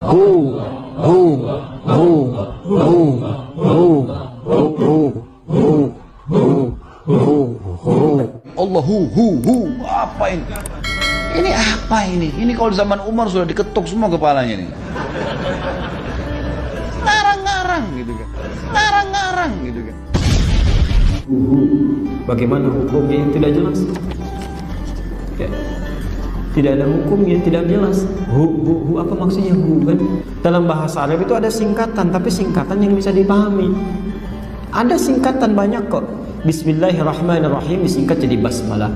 hu hu hu hu hu Allahu apa ini? Ini apa ini? Ini kalau zaman Umar sudah diketuk semua kepalanya nih. Ngarang-ngarang gitu kan. Ngarang-ngarang gitu kan. Bagaimana hukumnya yang tidak jelas? Ya. Tidak ada hukumnya, tidak jelas. Hu apa maksudnya hu kan? Dalam bahasa Arab itu ada singkatan, tapi singkatan yang bisa dipahami. Ada singkatan banyak kok. Bismillahirrahmanirrahim disingkat jadi basmalah.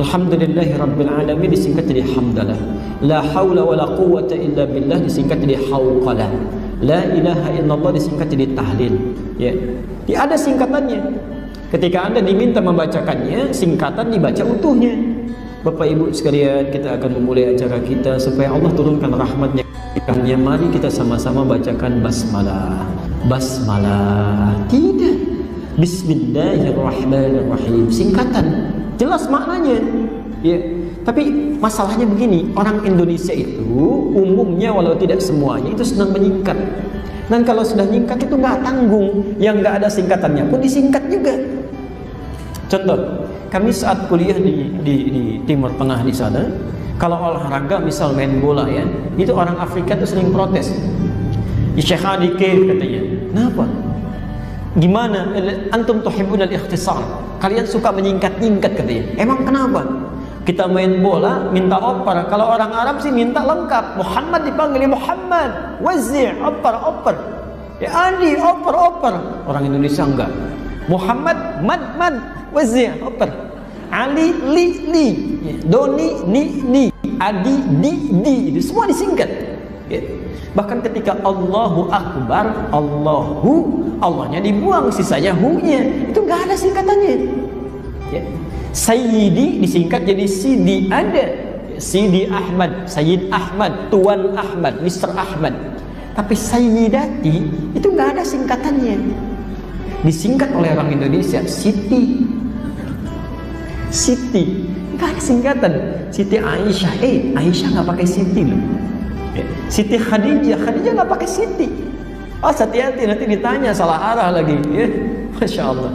Alhamdulillahirrabbilalamin disingkat jadi hamdalah. La hawla wa la quwwata illa billah disingkat jadi hawqalah. La ilaha illallah disingkat jadi tahlil. Ya. Ada singkatannya. Ketika Anda diminta membacakannya, singkatan dibaca utuhnya. Bapak Ibu sekalian, kita akan memulai acara kita supaya Allah turunkan rahmatnya. Mari kita sama-sama bacakan basmalah. Basmalah. Tidak. Bismillahirrahmanirrahim. Singkatan. Jelas maknanya. Ya. Tapi masalahnya begini, orang Indonesia itu umumnya walau tidak semuanya itu senang menyingkat. Dan kalau sudah nyingkat itu nggak tanggung, yang nggak ada singkatannya pun disingkat juga. Contoh, kami saat kuliah di Timur Tengah di sana, kalau olahraga misal main bola ya, itu orang Afrika itu sering protes. Syekh Adike katanya, kenapa? Gimana? Antum tuhibbun al-ikhtisar. Kalian suka menyingkat-nyingkat katanya. Emang kenapa? Kita main bola minta oper. Kalau orang Arab sih minta lengkap. Muhammad dipanggil Muhammad. Wazir, oper. Ya Andi, oper. Orang Indonesia enggak. Muhammad, mad. Wazir, oper. Ali, li. Doni, ni. Adi, di. Itu semua disingkat. Ya. Bahkan ketika Allahu Akbar, Allahnya dibuang, sisanya hu-nya. Itu enggak ada singkatannya. Ya. Sayyidi disingkat jadi Sidi, ada Sidi Ahmad, Sayyid Ahmad, Tuan Ahmad, Mr. Ahmad. Tapi Sayyidati itu nggak ada singkatannya. Disingkat oleh orang Indonesia Siti, nggak ada singkatan. Siti Aisyah, Aisyah nggak pakai Siti loh. Siti Khadijah nggak pakai Siti. Oh hati-hati nanti ditanya salah arah lagi. Ya, Masya Allah.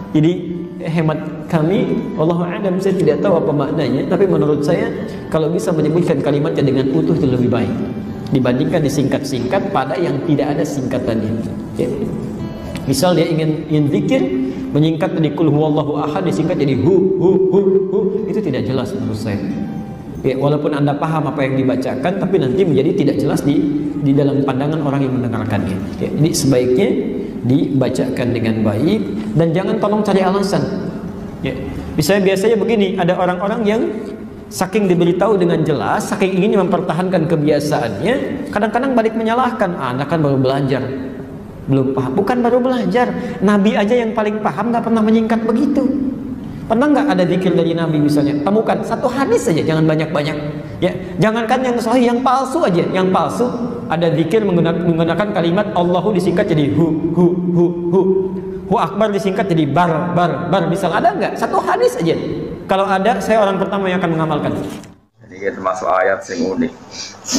Jadi hemat kami, wallahu a'lam, saya tidak tahu apa maknanya, tapi menurut saya kalau bisa menyebutkan kalimatnya dengan utuh itu lebih baik dibandingkan disingkat-singkat pada yang tidak ada singkatannya. Ya. Misal dia ingin zikir, menyingkat dari qul huwallahu ahad disingkat jadi hu, itu tidak jelas menurut saya. Ya, walaupun Anda paham apa yang dibacakan, tapi nanti menjadi tidak jelas di dalam pandangan orang yang mendengarkannya. Ya, jadi sebaiknya dibacakan dengan baik dan jangan tolong cari alasan. Ya. Biasanya begini, ada orang-orang yang saking diberitahu dengan jelas, saking ingin mempertahankan kebiasaannya, kadang-kadang balik menyalahkan. Anda kan baru belajar, belum paham. Bukan baru belajar, Nabi aja yang paling paham nggak pernah menyingkat begitu. Pernah nggak ada zikir dari Nabi misalnya? Temukan satu hadis saja, jangan banyak-banyak. Ya, jangankan yang sahih, yang palsu aja. Yang palsu ada zikir menggunakan kalimat Allahu disingkat jadi hu. Hu akbar disingkat jadi bar. Misal ada nggak? Satu hadis aja. Kalau ada, saya orang pertama yang akan mengamalkan. Ini termasuk ayat yang unik.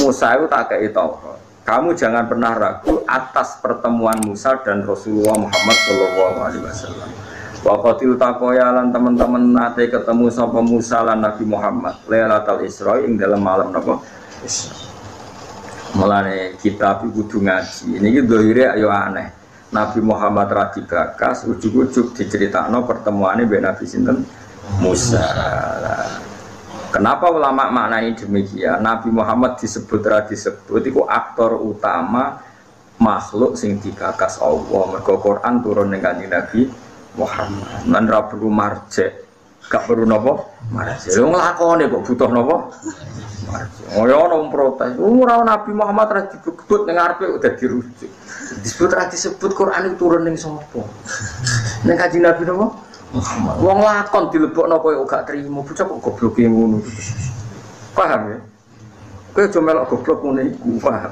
Musa itu tak kayak itu. Kamu jangan pernah ragu atas pertemuan Musa dan Rasulullah Muhammad SAW. Waqatil takoyalan teman-teman nate ketemu sapa Musa lan Nabi Muhammad Lailatul Isra ing dalam malam napa Isra. Mulane kita kudu ngaji. Niki dohire ayo aneh. Nabi Muhammad ra digagas, ujug-ujug diceritakno pertemuane mbek Nabi sinten Musa. Kenapa ulama maknani demikian? Nabi Muhammad disebut ra disebut iku aktor utama makhluk sing digagas Allah. Mergo Quran turun ning Kanjeng Nabi Muhammad. Lan ra perlu marjek. Gak perlu napa? Marjek. Wong lakone kok butuh napa? Marjek. Oh ya ono protes. Ora Nabi Muhammad ra disebut ning ngarepe udah dirujuk. Disebut ra disebut Quran itu turun ning sapa? Ning Kanjeng Nabi napa? Muhammad. Wong lakon dilebokno kowe gak trimo. Bocah kok gobloke ngono. Paham ya? Kowe aja melok goblok ngene iku, paham?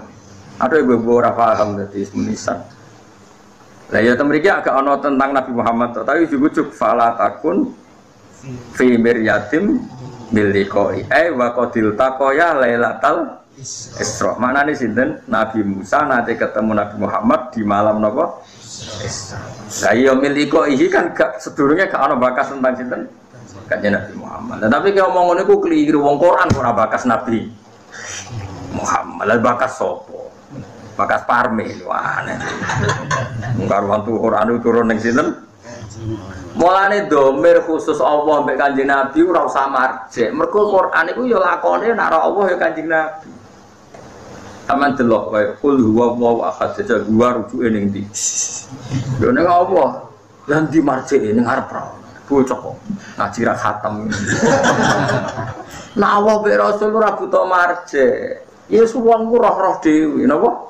Ada yang ora paham dadi menisan. Lah ya temriki agak ono tentang Nabi Muhammad, tapi ujug-ujug fala takun fi miryatim bil liqa'i wa qadil taqaya lailatal Isra. Maknane sinten? Nabi Musa nate ketemu Nabi Muhammad di malam napa? Isra. Lah iya miliko iki kan gak sedurunge gak ana bakas tentang sinten? Kanjeng Nabi Muhammad. Nah, tapi kalau ngomong niku keliru wong Quran ora bakas Nabi Muhammad. Lah bakas sapa? Bakas Parme lho aneh. Mungkar waktu Quran itu turun ning sinten? Mulane domir khusus Allah mbek Kanjeng Nabi ora usah marjek. Mergo Quran iku ya lakone nek ora Allah ya Kanjeng Nabi. Aman delok wae kul huwallahu ahad saja gua rujuke ning ndi. Lho ning Allah. Lan di marjek ning arep ra. Bocah kok ngaji ra khatam. Nek Allah mbek Rasul ora butuh marjek. Ya wong ku roh-roh dhewe napa?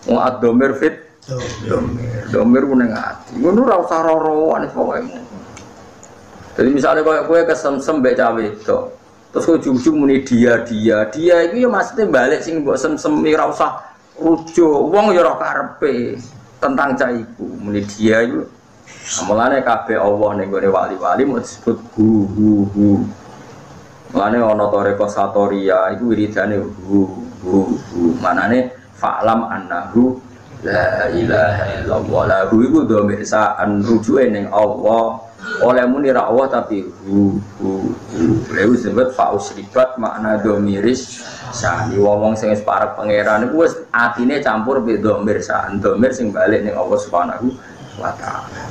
Wong ad-domir fit domir ku ning ati. Ngono ora usah roro-roan pokoke. Jadi misalnya kowe kesemsem mbek cah wedok. Terus ujung-ujung muni dia itu ya maksudnya balik sing mbok semsemi ora usah rujuk. Wong ya ora karepe tentang cah iku. Muni dia iku mulane kabeh Allah ning gone wali-wali mau disebut hu. Mulane ana toreko satoria iku wiridane hu. Manane fa'lam annahu la ilaha illallah. Lahu iku dhamir sa'an rujuke ning Allah. Oleh muni ra Allah tapi hu. Lha disebut fausribat makna dhamiris sani wong sing wis parek pangeran iku wis atine campur be dhamir sa'an dhamir sing balik ning Allah Subhanahu wa taala.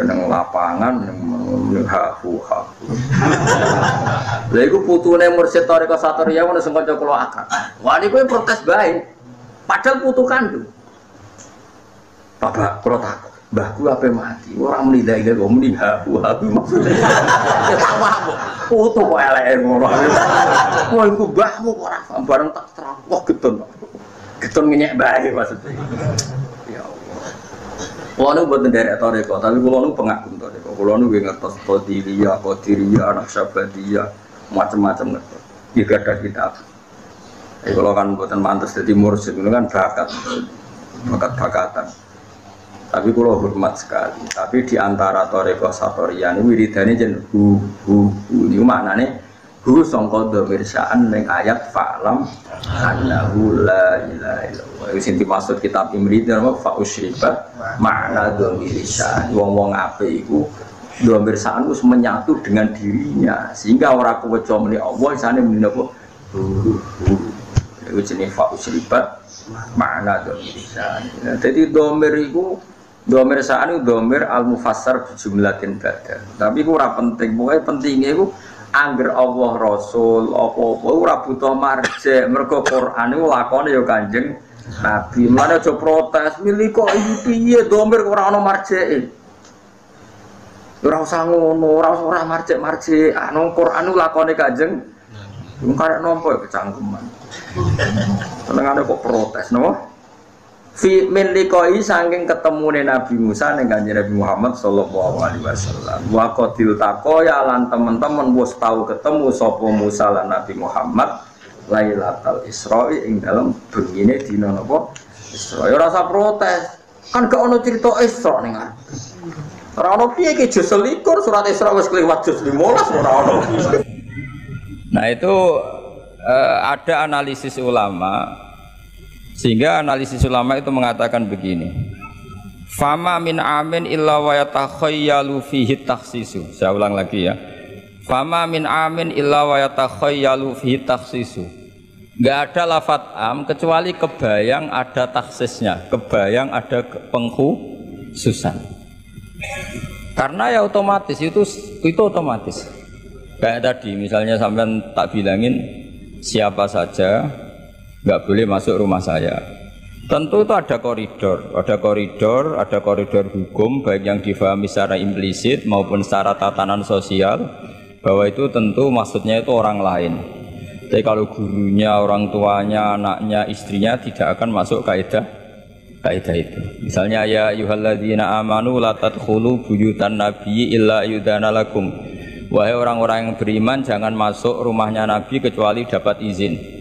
Nang lapangan nang hafu. Lha iku putune mursyid Thariqah Satoriyah ngono sing kanca kula akad. Wah niku protes bae. Padahal putu kandung. Bapak kula takut. Mbahku ape mati, orang menilai kok muni hafu maksudnya. Ya tak paham. Putu kok eleke ngono. Wah iku mbahmu kok ora bareng tak terang. Wah getun. Getun ngenyek bae maksudnya. Ya Allah. Kulo nu mboten derek Thariqah, tapi kulo nu pengagum Thariqah. Kulo nu nggih ngertos Qadiriyah, Naqsyabandiyah, macam-macam ngertos. Iki gadah kitab. Kulo kan mboten mantes dadi mursyid, kulo kan bakatan. Tapi kulo hormat sekali. Tapi di antara Thariqah Satoriyah ini wiridane jen hu. Niku maknane hu sangka dhamir sa'an ning ayat fa'lam annahu la ilaha illallah. Iku sing dimaksud kitab Imrid napa fa usyribat makna dhamir sa'an. Wong-wong apik iku dhamir sa'an wis menyatu dengan dirinya sehingga ora keweca muni Allah isane muni napa hu. Iku jenenge fa usyribat makna dhamir sa'an. Dadi dhamir iku dhamir sa'an itu dhamir al-mufassar bijumlatin badal. Tapi itu ora penting, pokoknya pentingnya itu angger Allah Rasul, apa-apa ora butuh marjek. Mergo Quran itu lakone ya Kanjeng Nabi. Mulane aja protes, milih kok iki piye dhamir kok ora ana marjeke. Ora usah ngono, ora marjek-marjek. Anu Quran itu lakone Kanjeng wong karek nampa kecangkeman. Senengane kok protes napa? Fi min liqai saking ketemune Nabi Musa ning Kanjeng Nabi Muhammad sallallahu alaihi wasallam. Wa qatil taqaya lan teman-teman wis tau ketemu sapa Musa lan Nabi Muhammad Lailatul Isra'i ing dalem bengine dina napa? Isra. Ya ora usah protes. Kan gak ono cerita Isra ning arep. Ora ono piye iki juz 21 surat Isra wis kliwat juz 15 ora ono. Nah itu ada analisis ulama. Sehingga analisis ulama itu mengatakan begini. Fama min amin illa wa yatakhayyalu fihi takhsisu. Saya ulang lagi ya. Fama min amin illa wa yatakhayyalu fihi takhsisu. Enggak ada lafadz am kecuali kebayang ada taksisnya, kebayang ada pengkhususan. Karena ya otomatis itu otomatis. Kayak tadi misalnya sampean tak bilangin siapa saja nggak boleh masuk rumah saya. Tentu itu ada koridor hukum baik yang difahami secara implisit maupun secara tatanan sosial bahwa itu tentu maksudnya itu orang lain. Jadi kalau gurunya, orang tuanya, anaknya, istrinya tidak akan masuk kaidah itu. Misalnya ya ayyuhalladzina amanu la tadkhulu buyutan nabiyyi illa yudana lakum. Wahai orang-orang yang beriman jangan masuk rumahnya Nabi kecuali dapat izin.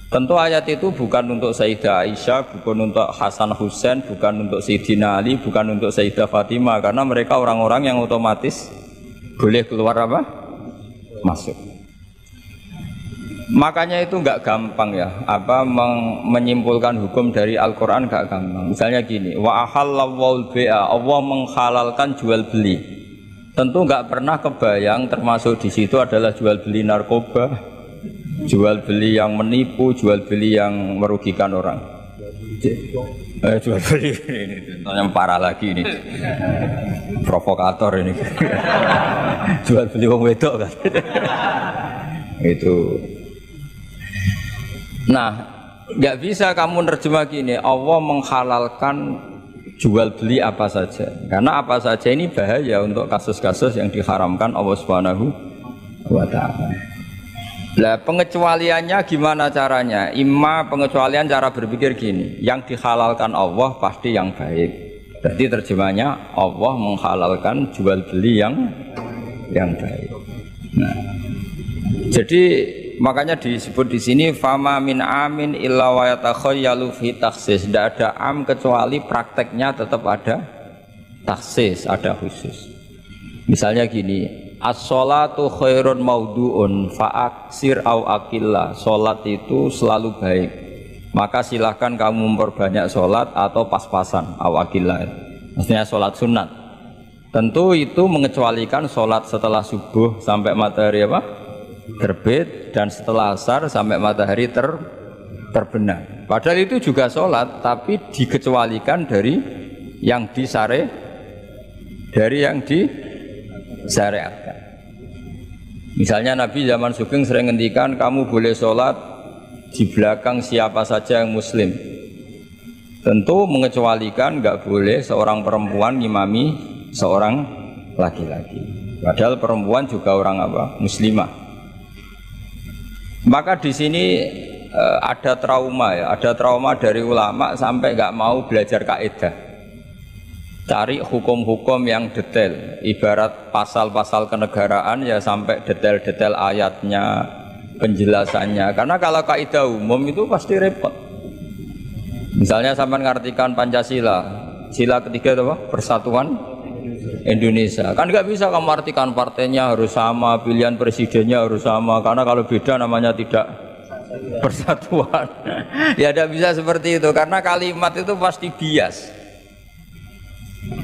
Tentu ayat itu bukan untuk Sayyidah Aisyah, bukan untuk Hasan Husain, bukan untuk Sayyidina Ali, bukan untuk Sayyidah Fatimah, karena mereka orang-orang yang otomatis boleh keluar apa? Masuk. Makanya itu nggak gampang ya, menyimpulkan hukum dari Al-Quran nggak gampang. Misalnya gini, wa ahallallahu al-bai'a, Allah menghalalkan jual beli. Tentu nggak pernah kebayang termasuk di situ adalah jual beli narkoba, jual beli yang menipu, jual beli yang merugikan orang. Jual beli ini yang parah lagi ini, provokator ini. Jual beli wong wedok kan. Itu. Nah, nggak bisa kamu nerjemah gini, Allah menghalalkan jual beli apa saja. Karena apa saja ini bahaya untuk kasus-kasus yang diharamkan Allah Subhanahu wa ta'ala. Lah pengecualiannya gimana caranya? Pengecualian cara berpikir gini, yang dihalalkan Allah pasti yang baik. Berarti terjemahnya Allah menghalalkan jual beli yang baik. Nah, jadi makanya disebut di sini fama min amin illa wa yatakhayyalu fi takhsis. Tidak ada am kecuali prakteknya tetap ada takhsis, ada khusus. Misalnya gini, as-sholatu khairun maudu'un fa'aksir au akillah. Sholat itu selalu baik, maka silahkan kamu memperbanyak sholat atau pas-pasan, au akillah. Maksudnya sholat sunat. Tentu itu mengecualikan sholat setelah subuh sampai matahari terbit, dan setelah asar sampai matahari terbenam. Padahal itu juga sholat, tapi dikecualikan dari yang disyariatkan. Misalnya Nabi zaman Sugeng sering ngendikan kamu boleh sholat di belakang siapa saja yang muslim. Tentu mengecualikan nggak boleh seorang perempuan ngimami seorang laki-laki. Padahal perempuan juga orang muslimah. Maka di sini ada trauma ya, ada trauma dari ulama sampai nggak mau belajar kaidah, cari hukum-hukum yang detail, ibarat pasal-pasal kenegaraan ya sampai detail-detail ayatnya, penjelasannya. Karena kalau kaidah umum itu pasti repot. Misalnya sampai ngartikan Pancasila, sila ketiga itu Persatuan Indonesia, kan nggak bisa kamu artikan partainya harus sama, pilihan presidennya harus sama, karena kalau beda namanya tidak persatuan. Ya tidak bisa seperti itu, karena kalimat itu pasti bias.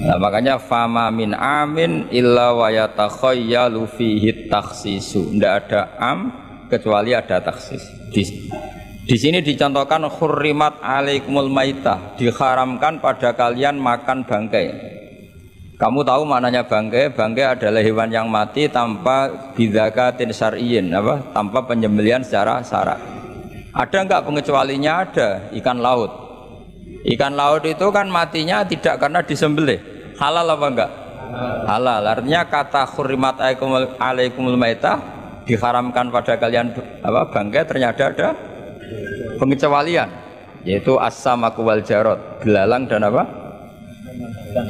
Nah, makanya fama min amin illa wa yatakhayyalu fihi takhsisu. Tidak ada am kecuali ada taksis. Di sini dicontohkan hurrimat alaikumul maitah, diharamkan pada kalian makan bangkai. Kamu tahu maknanya bangkai? Bangkai adalah hewan yang mati tanpa bidzakatin syar'iyyin, tanpa penyembelihan secara syarak. Ada enggak pengecualinya? Ada. Ikan laut. Ikan laut itu kan matinya tidak karena disembelih. Halal apa enggak? Halal. Artinya kata hurrimat alaikumul maitah, diharamkan pada kalian bangkai, ternyata ada pengecualian, yaitu as-samaku wal jarad, belalang dan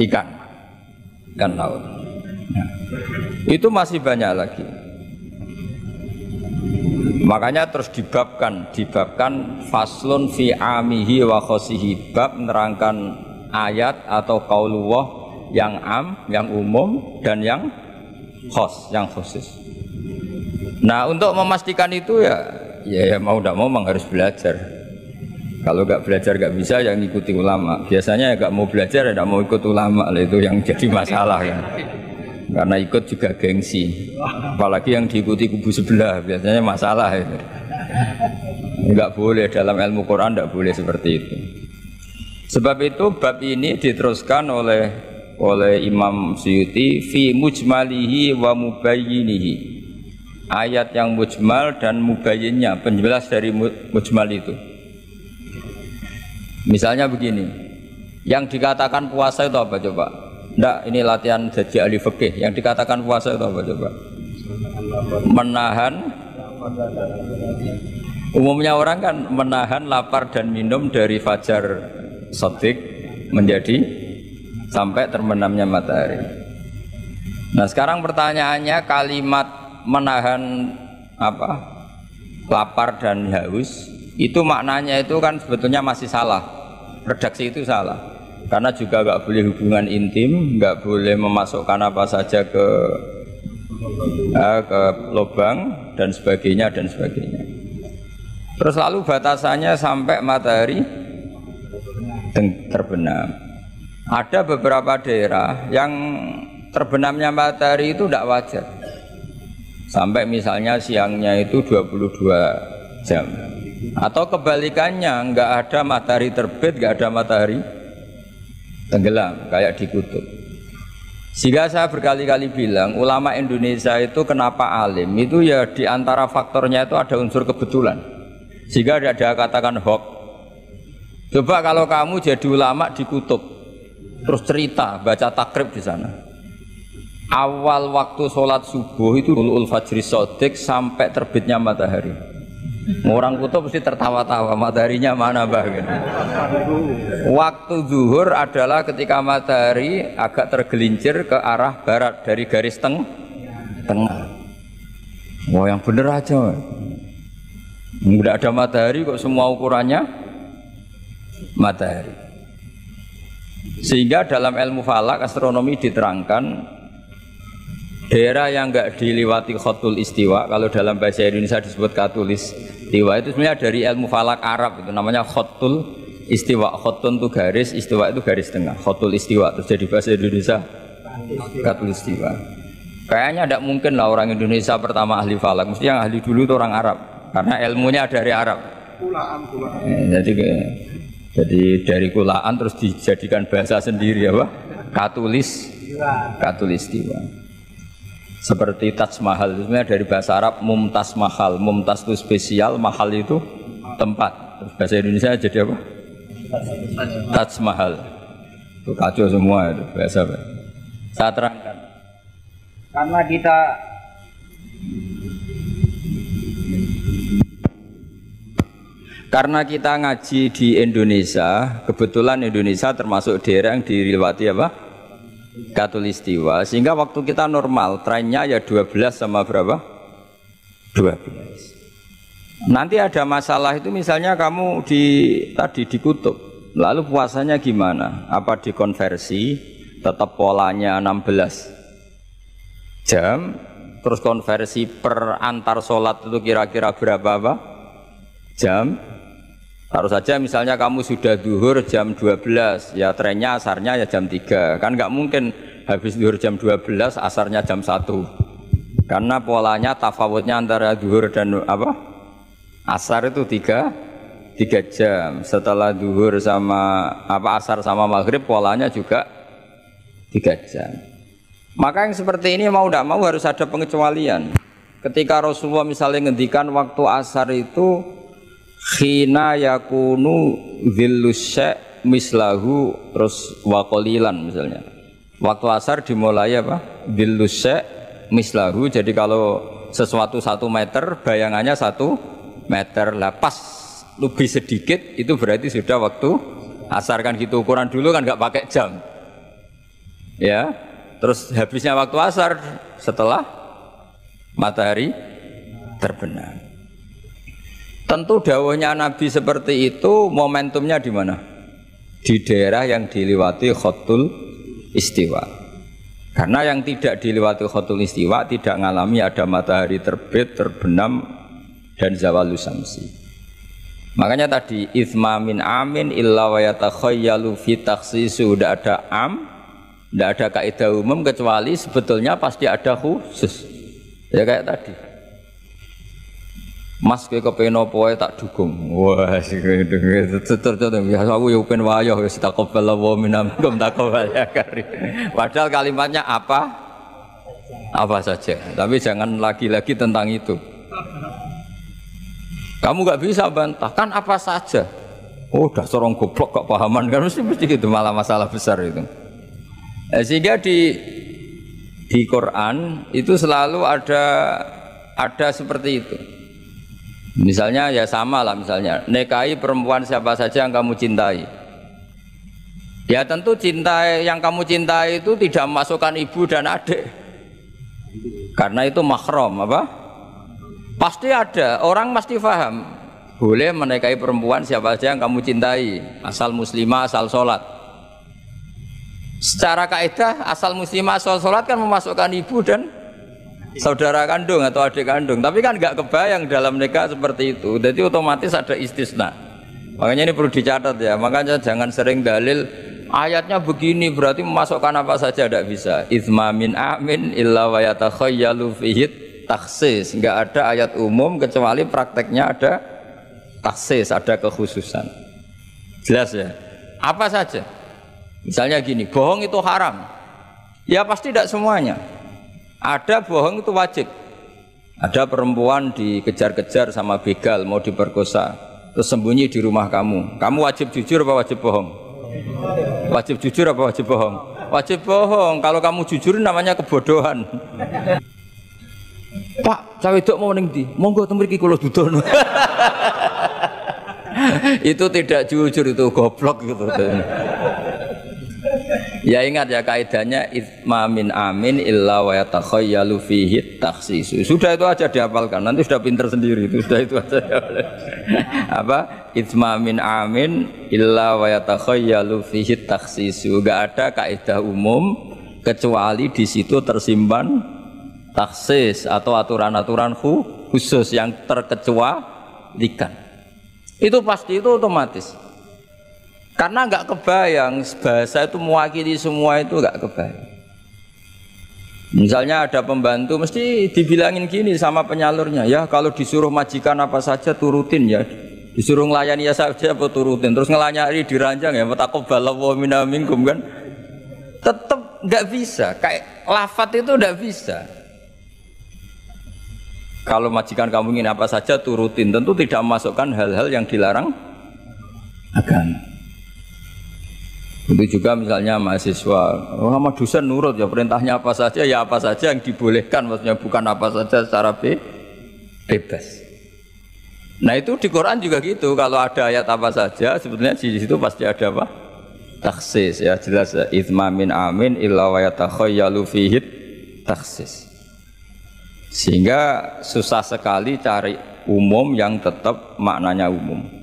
ikan laut. Nah, itu masih banyak lagi. Makanya terus dibabkan faslun fi amihi wa khosihi, bab menerangkan ayat atau qaulullah yang am, yang umum, dan yang khos, yang khusus. Nah, untuk memastikan itu ya mau tidak mau memang harus belajar. Kalau nggak belajar nggak bisa, yang ngikuti ulama. Biasanya nggak mau belajar, nggak mau ikut ulama, itu yang jadi masalah kan. Karena ikut juga gengsi. Apalagi yang diikuti kubu sebelah, biasanya masalah itu. Nggak boleh dalam ilmu Quran, nggak boleh seperti itu. Sebab itu bab ini diteruskan oleh Imam Suyuti fi mujmalihi wa mubayyinihi. Ayat yang mujmal dan mubayyinnya, penjelas dari mujmal itu. Misalnya begini, yang dikatakan puasa itu apa coba? Nggak, ini latihan jadi ahli fikih. Yang dikatakan puasa itu apa coba? Menahan. Umumnya orang kan menahan lapar dan minum dari fajar shadiq menjadi sampai terbenamnya matahari. Nah sekarang pertanyaannya, kalimat menahan lapar dan haus itu maknanya itu kan sebetulnya masih salah, redaksi itu salah, karena juga nggak boleh hubungan intim, nggak boleh memasukkan apa saja ke lubang dan sebagainya. Terus lalu batasannya sampai matahari terbenam. Ada beberapa daerah yang terbenamnya matahari itu tidak wajar. Sampai misalnya siangnya itu 22 jam. Atau kebalikannya, nggak ada matahari terbit, nggak ada matahari tenggelam, kayak di kutub. Sehingga saya berkali-kali bilang, ulama Indonesia itu kenapa alim, itu ya diantara faktornya itu ada unsur kebetulan. Sehingga ada katakan hoax. Coba kalau kamu jadi ulama di kutub, terus cerita, baca takrib di sana. Awal waktu sholat subuh itu Tulul Fajri Shodiq sampai terbitnya matahari. Orang kutub mesti tertawa-tawa, mataharinya mana bah? Waktu zuhur adalah ketika matahari agak tergelincir ke arah barat dari garis tengah. Wah, yang bener aja. Nggak ada matahari kok semua ukurannya matahari. Sehingga dalam ilmu falak astronomi diterangkan daerah yang enggak diliwati khotul istiwa, kalau dalam bahasa Indonesia disebut katul istiwa, itu sebenarnya dari ilmu falak Arab, itu namanya khotul istiwa. Khotun itu garis, istiwa itu garis tengah. Khotul istiwa terus jadi bahasa Indonesia katul istiwa. Kayaknya tidak mungkin lah orang Indonesia pertama ahli falak, mesti yang ahli dulu itu orang Arab, karena ilmunya dari Arab. Jadi dari kulaan terus dijadikan bahasa sendiri apa? Katulistiwa. Seperti Taj Mahal itu sebenarnya dari bahasa Arab Mumtaz Mahal. Mumtaz itu spesial, mahal itu tempat. Terus bahasa Indonesia jadi apa? Taj Mahal. Itu kacau semua itu bahasa apa? Saya terangkan. Karena kita ngaji di Indonesia, kebetulan Indonesia termasuk daerah yang dilewati apa? Katulistiwa, sehingga waktu kita normal trennya ya 12 sama berapa? 12. Nanti ada masalah itu misalnya kamu tadi di kutub, lalu puasanya gimana? Apa dikonversi tetap polanya 16 jam, terus konversi per antar sholat itu kira-kira berapa jam? Taruh saja misalnya kamu sudah zuhur jam 12, ya trennya asarnya ya jam 3. Kan nggak mungkin habis zuhur jam 12, asarnya jam 1. Karena polanya tafawutnya antara zuhur dan asar itu 3 jam. Setelah zuhur sama asar sama maghrib polanya juga 3 jam. Maka yang seperti ini mau tidak mau harus ada pengecualian. Ketika Rasulullah misalnya ngendikan waktu asar itu khina yakunu dhillusya mislahu terus waqalilan misalnya. Waktu asar dimulai apa? Dhillusya mislahu. Jadi kalau sesuatu 1 meter bayangannya 1 meter. Lah pas lebih sedikit itu berarti sudah waktu asar, kan gitu ukuran dulu kan nggak pakai jam. Ya. Terus habisnya waktu asar setelah matahari terbenam. Tentu dawuhnya Nabi seperti itu momentumnya di mana? Di daerah yang dilewati khotul istiwa. Karena yang tidak dilewati khotul istiwa tidak mengalami ada matahari terbit, terbenam dan zawalus samsi. Makanya tadi itsma min amin illa wa yatakhayyalu fi takhsisu, tidak ada am, tidak ada kaidah umum kecuali sebetulnya pasti ada khusus. Ya kayak tadi. Mas kowe kepen apa wae tak dukung. Wah, terus biasa aku yo pengen wayo wis taqabbal wa minkum taqabbal ya karim. Padahal kalimatnya apa saja. Tapi jangan lagi-lagi tentang itu. Kamu nggak bisa bantah kan apa saja. Oh, dasar orang goblok kok pahaman kan mesti gitu, malah masalah besar itu. Sehingga di Quran itu selalu ada seperti itu. Misalnya ya sama lah, misalnya nikahi perempuan siapa saja yang kamu cintai. Ya tentu cinta yang kamu cintai itu tidak memasukkan ibu dan adik, karena itu mahram apa? Pasti ada orang pasti paham boleh menikahi perempuan siapa saja yang kamu cintai, asal muslimah, asal sholat. Secara kaidah asal muslimah asal sholat kan memasukkan ibu dan saudara kandung atau adik kandung, tapi kan nggak kebayang dalam nikah seperti itu. Jadi otomatis ada istisna. Makanya ini perlu dicatat ya. Makanya jangan sering dalil ayatnya begini berarti memasukkan apa saja, tidak bisa. Itsma min amin illa wa yatakhayyalu fihi takhsis. Enggak ada ayat umum kecuali prakteknya ada takhsis, ada kekhususan. Jelas ya? Apa saja? Misalnya gini, bohong itu haram. Ya pasti tidak semuanya. Ada bohong itu wajib. Ada perempuan dikejar-kejar sama begal mau diperkosa, terus sembunyi di rumah kamu. Kamu wajib jujur apa wajib bohong? Wajib jujur apa wajib bohong? Wajib bohong. Kalau kamu jujur namanya kebodohan. Pak, cawe dok mau ning ndi? Monggo teng mriki kula dudono. Itu tidak jujur, itu goblok gitu. Ya ingat ya kaidahnya itsma min amin illa wa yatakhayyalu fihi takhsis. Sudah itu aja dihafalkan, nanti sudah pinter sendiri itu, sudah itu aja. Apa? Itsma min amin illa wa yatakhayyalu fihi takhsis. Enggak ada kaidah umum kecuali di situ tersimpan takhsis atau aturan-aturan khusus yang terkecualikan. Itu pasti, itu otomatis. Karena nggak kebayang bahasa itu mewakili semua, itu nggak kebayang. Misalnya ada pembantu mesti dibilangin gini sama penyalurnya, ya kalau disuruh majikan apa saja turutin ya, disuruh ngelayani ya saja apa turutin, terus ngelanyari diranjang ya taqabbalallahu minna minkum kan, tetap nggak bisa. Kayak lafadz itu nggak bisa. Kalau majikan kamu ingin apa saja turutin, tentu tidak memasukkan hal-hal yang dilarang agama. Itu juga misalnya mahasiswa, sama dosen nurut ya perintahnya apa saja, ya apa saja yang dibolehkan, maksudnya bukan apa saja secara bebas. Nah itu di Quran juga gitu, kalau ada ayat apa saja sebetulnya di situ pasti ada apa? Takhsis ya, jelas ya. Itsma min amin illa wa yatakhayyalu fihi takhsis. Sehingga susah sekali cari umum yang tetap maknanya umum.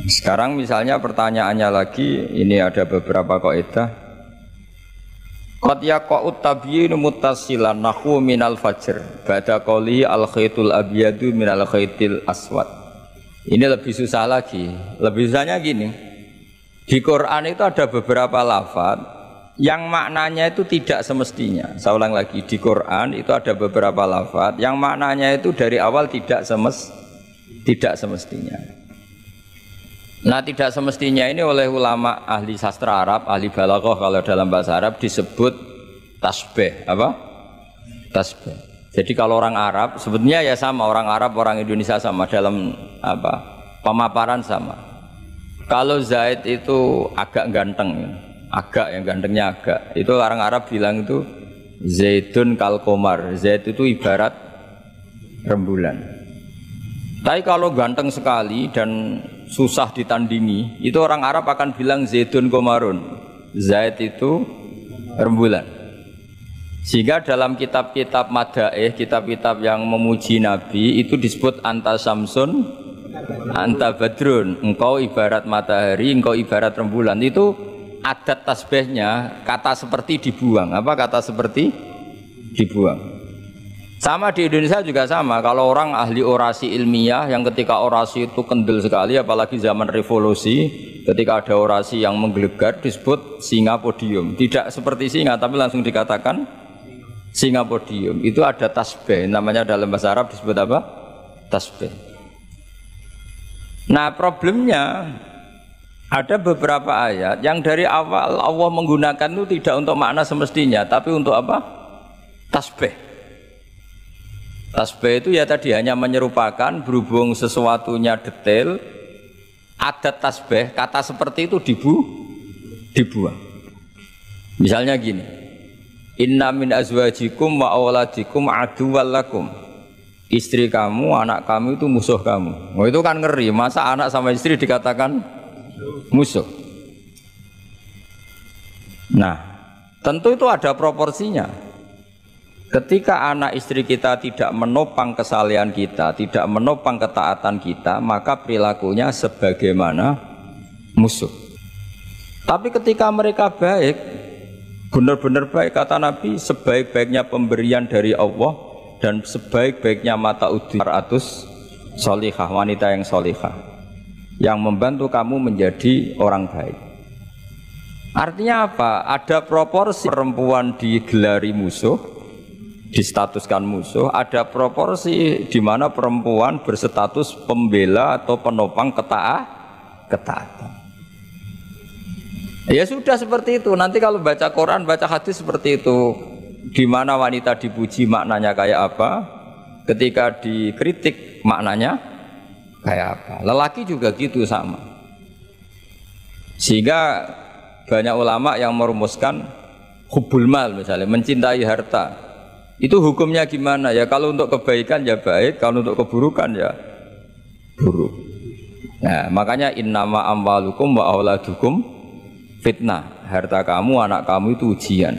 Sekarang misalnya pertanyaannya lagi, ini ada beberapa kaidah. Qad yaqa'ut tabyinu muttasilan nahwu minal fajr ba'da qawli al khaitul abyadu minal khaitil aswad. Ini lebih susah lagi. Lebih susahnya gini. Di Quran itu ada beberapa lafaz yang maknanya itu tidak semestinya. Saya ulang lagi, di Quran itu ada beberapa lafaz yang maknanya itu dari awal tidak semestinya. Nah tidak semestinya ini oleh ulama ahli sastra Arab, ahli balaghah kalau dalam bahasa Arab disebut tasbih. Apa? Tasbih. Jadi kalau orang Arab sebetulnya ya sama, orang Arab orang Indonesia sama dalam apa? Pemaparan sama. Kalau Zaid itu agak ganteng, agak yang gantengnya agak. Itu orang Arab bilang itu Zaidun kal qamar. Zaid itu ibarat rembulan. Tapi kalau ganteng sekali dan susah ditandingi, itu orang Arab akan bilang Zaidun qamarun. Zaid itu rembulan. Sehingga dalam kitab-kitab madaih, kitab-kitab yang memuji Nabi itu disebut anta samsun, anta badrun. Engkau ibarat matahari, engkau ibarat rembulan. Itu adat tasbihnya kata seperti dibuang. Apa kata seperti dibuang? Sama di Indonesia juga sama. Kalau orang ahli orasi ilmiah yang ketika orasi itu kendel sekali, apalagi zaman revolusi, ketika ada orasi yang menggelegar disebut singa podium. Tidak seperti singa tapi langsung dikatakan singa podium. Itu ada tasbih, namanya dalam bahasa Arab disebut apa? Tasbih. Nah problemnya ada beberapa ayat yang dari awal Allah menggunakan itu tidak untuk makna semestinya, tapi untuk apa? Tasbih. Tasbih itu ya tadi hanya menyerupakan, berhubung sesuatunya detail, adat tasbih, kata seperti itu dibuang. Misalnya gini, inna min azwajikum wa auladikum aduwwal lakum. Istri kamu, anak kamu itu musuh kamu. Oh, itu kan ngeri, masa anak sama istri dikatakan musuh. Nah, tentu itu ada proporsinya. Ketika anak istri kita tidak menopang kesalehan kita, tidak menopang ketaatan kita, maka perilakunya sebagaimana musuh. Tapi ketika mereka baik, Benar-benar baik kata Nabi, sebaik-baiknya pemberian dari Allah dan sebaik-baiknya mata uji 100 solihah, wanita yang solihah yang membantu kamu menjadi orang baik. Artinya apa? Ada proporsi perempuan digelari musuh, distatuskan musuh, ada proporsi di mana perempuan berstatus pembela atau penopang ketaatan. Ya sudah seperti itu. Nanti kalau baca Quran, baca hadis seperti itu. Di mana wanita dipuji maknanya kayak apa? Ketika dikritik maknanya kayak apa? Lelaki juga gitu sama. Sehingga banyak ulama yang merumuskan hubbul mal misalnya, mencintai harta. Itu hukumnya gimana? Ya kalau untuk kebaikan ya baik, kalau untuk keburukan ya buruk. Nah, makanya innama amwalukum wa auladukum fitnah, harta kamu, anak kamu itu ujian.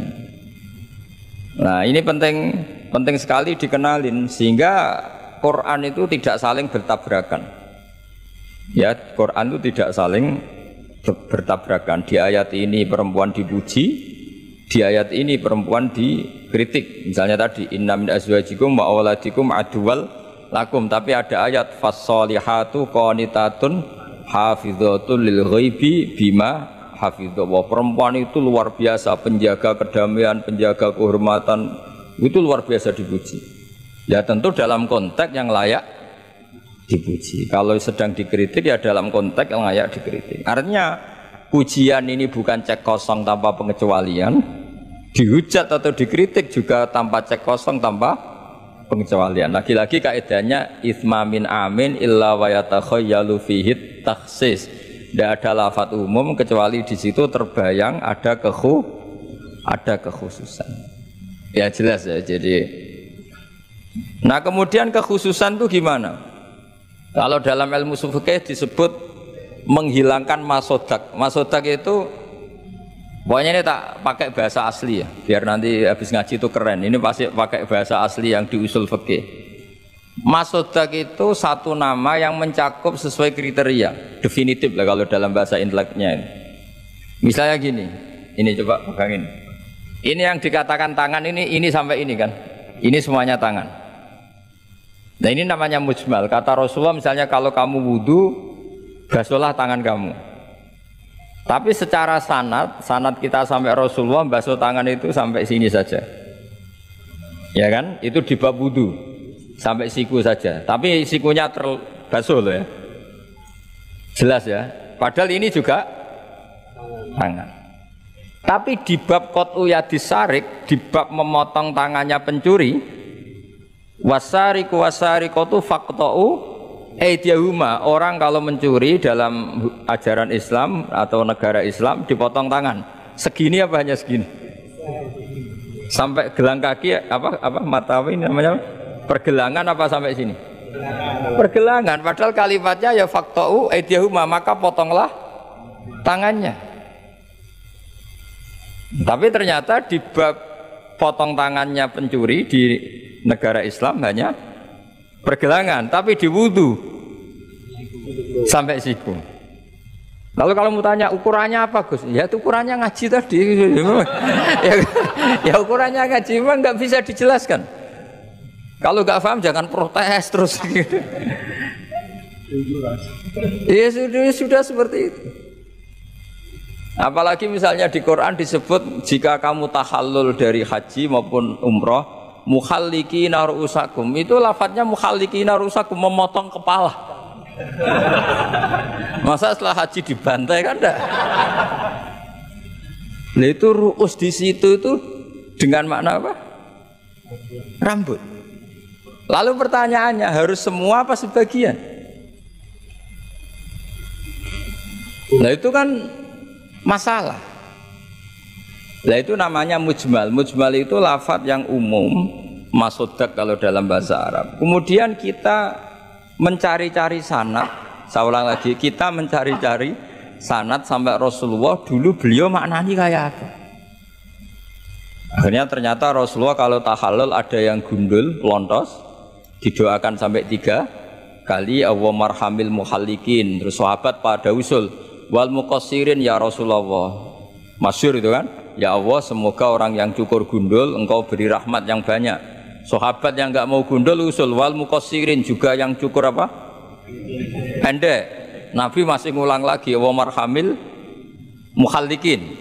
Nah ini penting sekali dikenalin sehingga Quran itu tidak saling bertabrakan. Ya, Quran itu tidak saling bertabrakan. Di ayat ini perempuan dipuji, di ayat ini perempuan dikritik. Misalnya tadi inna min azwajikum wa auladikum aduwal lakum, tapi ada ayat fassolihatu qanitatun hafidhatun lil ghaibi bima hafidhullah. Perempuan itu luar biasa, penjaga kedamaian, penjaga kehormatan, itu luar biasa dipuji. Ya tentu dalam konteks yang layak dipuji. Kalau sedang dikritik ya dalam konteks yang layak dikritik. Artinya pujian ini bukan cek kosong tanpa pengecualian, dihujat atau dikritik juga tanpa cek kosong tanpa pengecualian. Lagi-lagi kaidahnya itsma min amin illa wa yatakhayyalu fihi takhsis. Tidak ada lafadz umum kecuali di situ terbayang ada kekhususan. Ya jelas ya. Jadi, nah kemudian kekhususan itu gimana? Kalau dalam ilmu fikih disebut menghilangkan masodak. Masodak itu pokoknya ini tak pakai bahasa asli ya, biar nanti habis ngaji itu keren. Ini pasti pakai bahasa asli yang di usul fikih. Masodak itu satu nama yang mencakup sesuai kriteria definitif lah kalau dalam bahasa inteleknya. Misalnya gini, ini coba pegangin. Ini yang dikatakan tangan ini sampai ini kan, ini semuanya tangan. Nah ini namanya mujmal. Kata Rasulullah misalnya kalau kamu wudu, basuhlah tangan kamu. Tapi secara sanad kita sampai Rasulullah basuh tangan itu sampai sini saja. Ya kan? Itu di bab wudu. Sampai siku saja, tapi sikunya terbasuh loh ya, jelas ya. Padahal ini juga tangan. Tapi di bab qat'u yadis sarik, di bab memotong tangannya pencuri, wasariqu wasariqatu faqta'u aydiyahuma, orang kalau mencuri dalam ajaran Islam atau negara Islam dipotong tangan. Segini apa hanya segini? Sampai gelang kaki apa mata ini namanya? Pergelangan apa sampai sini? Pergelangan. Padahal kalimatnya ya faqta'u aydiyahuma, maka potonglah tangannya. Tapi ternyata di bab potong tangannya pencuri di negara Islam hanya pergelangan, tapi di wudu sampai siku. Lalu kalau mau tanya ukurannya apa Gus? Ya itu ukurannya ngaji tadi. ya ukurannya ngaji memang nggak bisa dijelaskan. Kalau nggak paham jangan protes terus. Ya sudah seperti itu. Apalagi misalnya di Quran disebut jika kamu tahallul dari haji maupun umroh, muhallikina ru'usakum, itu lafadznya muhallikina ru'usakum, memotong kepala. Masa setelah haji dibantai kan enggak? Nah itu ru'us di situ itu dengan makna apa? Rambut. Lalu pertanyaannya harus semua apa sebagian? Nah itu kan masalah. Nah itu namanya mujmal. Mujmal itu lafadz yang umum, masodak kalau dalam bahasa Arab. Kemudian kita mencari-cari sanad. Saya ulang lagi, kita mencari-cari sanad sampai Rasulullah dulu beliau maknani kayak apa. Akhirnya ternyata Rasulullah kalau tahallul ada yang gundul, lontos, didoakan sampai 3 kali, Allahumma marhamil muhallikin. Terus sahabat pada usul wal muqassirin ya Rasulullah, masyhur itu kan, Ya Allah, semoga orang yang cukur gundul engkau beri rahmat yang banyak. Sahabat yang enggak mau gundul usul wal muqassirin, juga yang cukur apa? Pendek. Nabi masih ngulang lagi wa marhamil mukhallikin.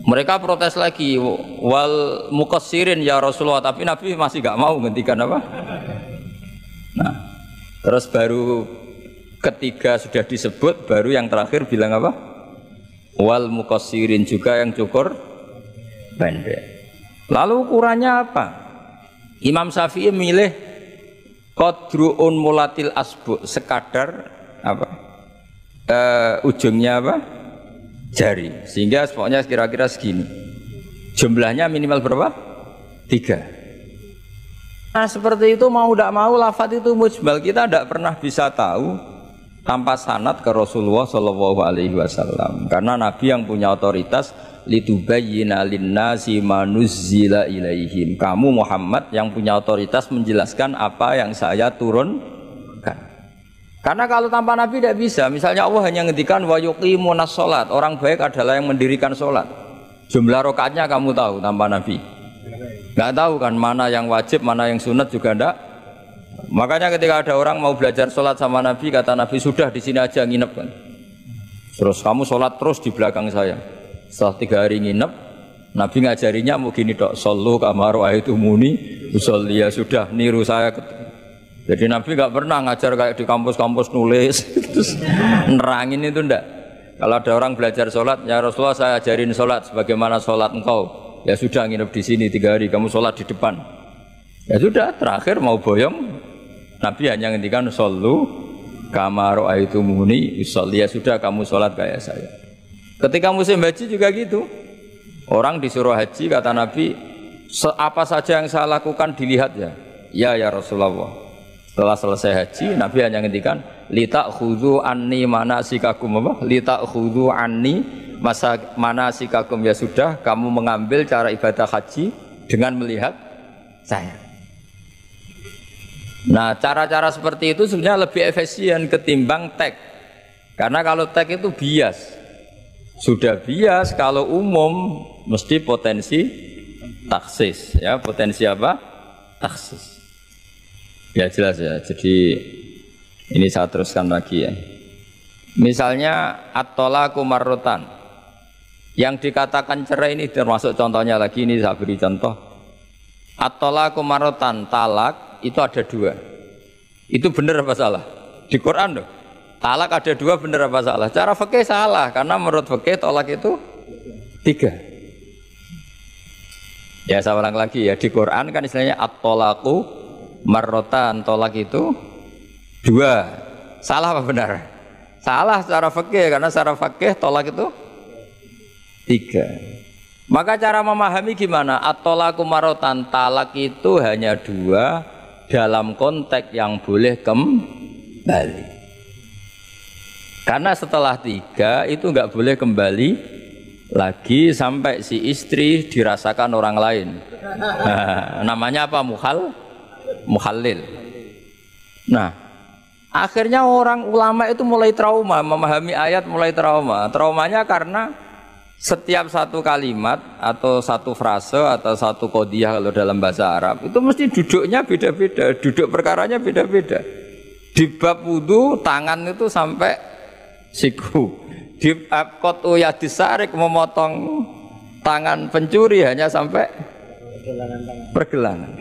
Mereka protes lagi wal muqassirin ya Rasulullah, tapi Nabi masih enggak mau ngendikan apa? Nah, terus baru ketiga sudah disebut, baru yang terakhir bilang apa? Wal muqassirin, juga yang cukur pendek. Lalu ukurannya apa? Imam Syafi'i milih qadru'un mulatil asbu, sekadar apa? Ujungnya apa? Jari. Sehingga pokoknya kira-kira segini. Jumlahnya minimal berapa? 3. Nah seperti itu mau tidak mau lafadz itu mujmal, kita tidak pernah bisa tahu tanpa sanad ke Rasulullah Shallallahu Alaihi Wasallam, karena Nabi yang punya otoritas litubayyina linnasi ma nuzzila ilaihim. Kamu Muhammad yang punya otoritas menjelaskan apa yang saya turunkan. Karena kalau tanpa Nabi tidak bisa. Misalnya Allah hanya ngendikan wa yuqimunas sholat, orang baik adalah yang mendirikan sholat. Jumlah rakaatnya kamu tahu tanpa Nabi? Nggak tahu kan, mana yang wajib, mana yang sunat juga enggak. Makanya ketika ada orang mau belajar sholat sama Nabi, kata Nabi, sudah di sini aja nginep kan. Terus kamu sholat terus di belakang saya. Setelah 3 hari nginep, Nabi ngajarinya mau gini dok, sallu kama ra'aitumuni usolli, ya sudah niru saya. Jadi Nabi nggak pernah ngajar kayak di kampus-kampus nulis terus nerangin, itu ndak. Kalau ada orang belajar sholat, ya Rasulullah saya ajarin sholat sebagaimana sholat engkau. Ya sudah nginep di sini 3 hari, kamu sholat di depan. Ya sudah, terakhir mau boyong, Nabi hanya ngendikan sallu kama ra'aitumuni usolli, ya sudah kamu sholat kayak saya. Ketika musim haji juga gitu. Orang disuruh haji, kata Nabi, apa saja yang saya lakukan dilihat ya. Ya Rasulullah. Setelah selesai haji, Nabi hanya ngendikan litakhudhu anni manasikakum apa? Litakhudhu anni manasikakum, ya sudah kamu mengambil cara ibadah haji dengan melihat saya. Nah, cara-cara seperti itu sebenarnya lebih efisien ketimbang tag. Karena kalau tag itu bias. Sudah bias, kalau umum mesti potensi taksis, ya, potensi apa? Taksis. Ya jelas ya. Jadi ini saya teruskan lagi ya. Misalnya at-thalaqu marratan. Yang dikatakan cerai ini termasuk contohnya lagi, ini saya beri contoh. At-thalaqu marratan, talak itu ada 2. Itu benar apa salah? Di Quran loh. Talak ada 2, benar apa salah? Cara fikih salah, karena menurut fikih talak itu 3. Ya saya ulang lagi ya, di Quran kan istilahnya at-thalaqu marrotan, tolak itu 2. Salah apa benar? Salah secara fikih, karena secara fikih tolak itu 3. Maka cara memahami gimana? At-thalaqu marrotan, talak itu hanya 2 dalam konteks yang boleh kembali. Karena setelah 3 itu nggak boleh kembali lagi sampai si istri dirasakan orang lain. Nah, namanya apa? Muhallil. Nah, akhirnya orang ulama itu mulai trauma, memahami ayat mulai trauma. Traumanya karena setiap satu kalimat atau satu frase atau satu qodiyah kalau dalam bahasa Arab itu mesti duduknya beda-beda, duduk perkaranya beda-beda. Di bab wudu tangan itu sampai siku. Di bab qat'u yadis sarik, memotong tangan pencuri hanya sampai pergelangan.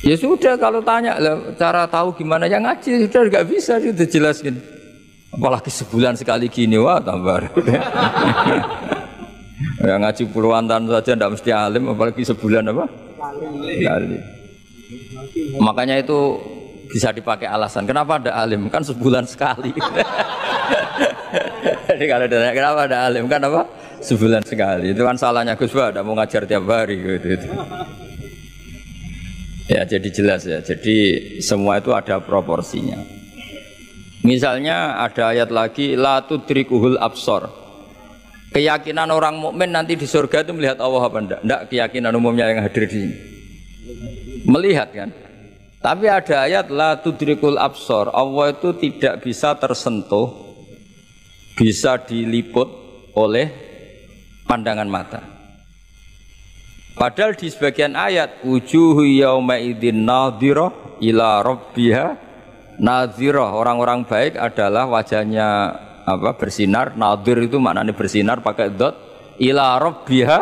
Ya sudah, kalau tanya cara tahu gimana, yang ngaji sudah nggak bisa, sudah jelaskan. Apalagi sebulan sekali gini, wah tambah. Yang ngaji puluhan tahun saja tidak mesti alim, apalagi sebulan apa? Sekali. Makanya itu bisa dipakai alasan. Kenapa ada alim? Kan sebulan sekali. Jadi kalau ditanya kenapa ada alim, kan apa? Sebulan sekali. Itu kan salahnya Gus Ba, tidak mau ngajar tiap hari gitu. Ya jadi jelas ya. Jadi semua itu ada proporsinya. Misalnya ada ayat lagi la tudrikuhul absor. Keyakinan orang mukmin nanti di surga itu melihat Allah apa enggak? Enggak, keyakinan umumnya yang hadir di sini. Melihat kan? Tapi ada ayat la tudrikul absor. Allah itu tidak bisa tersentuh, bisa diliput oleh pandangan mata. Padahal di sebagian ayat wujuhu yauma idzin nadhirah ila rabbiha nadhirah, orang-orang baik adalah wajahnya bersinar, nadhir itu maknanya bersinar pakai dot, ila rabbiha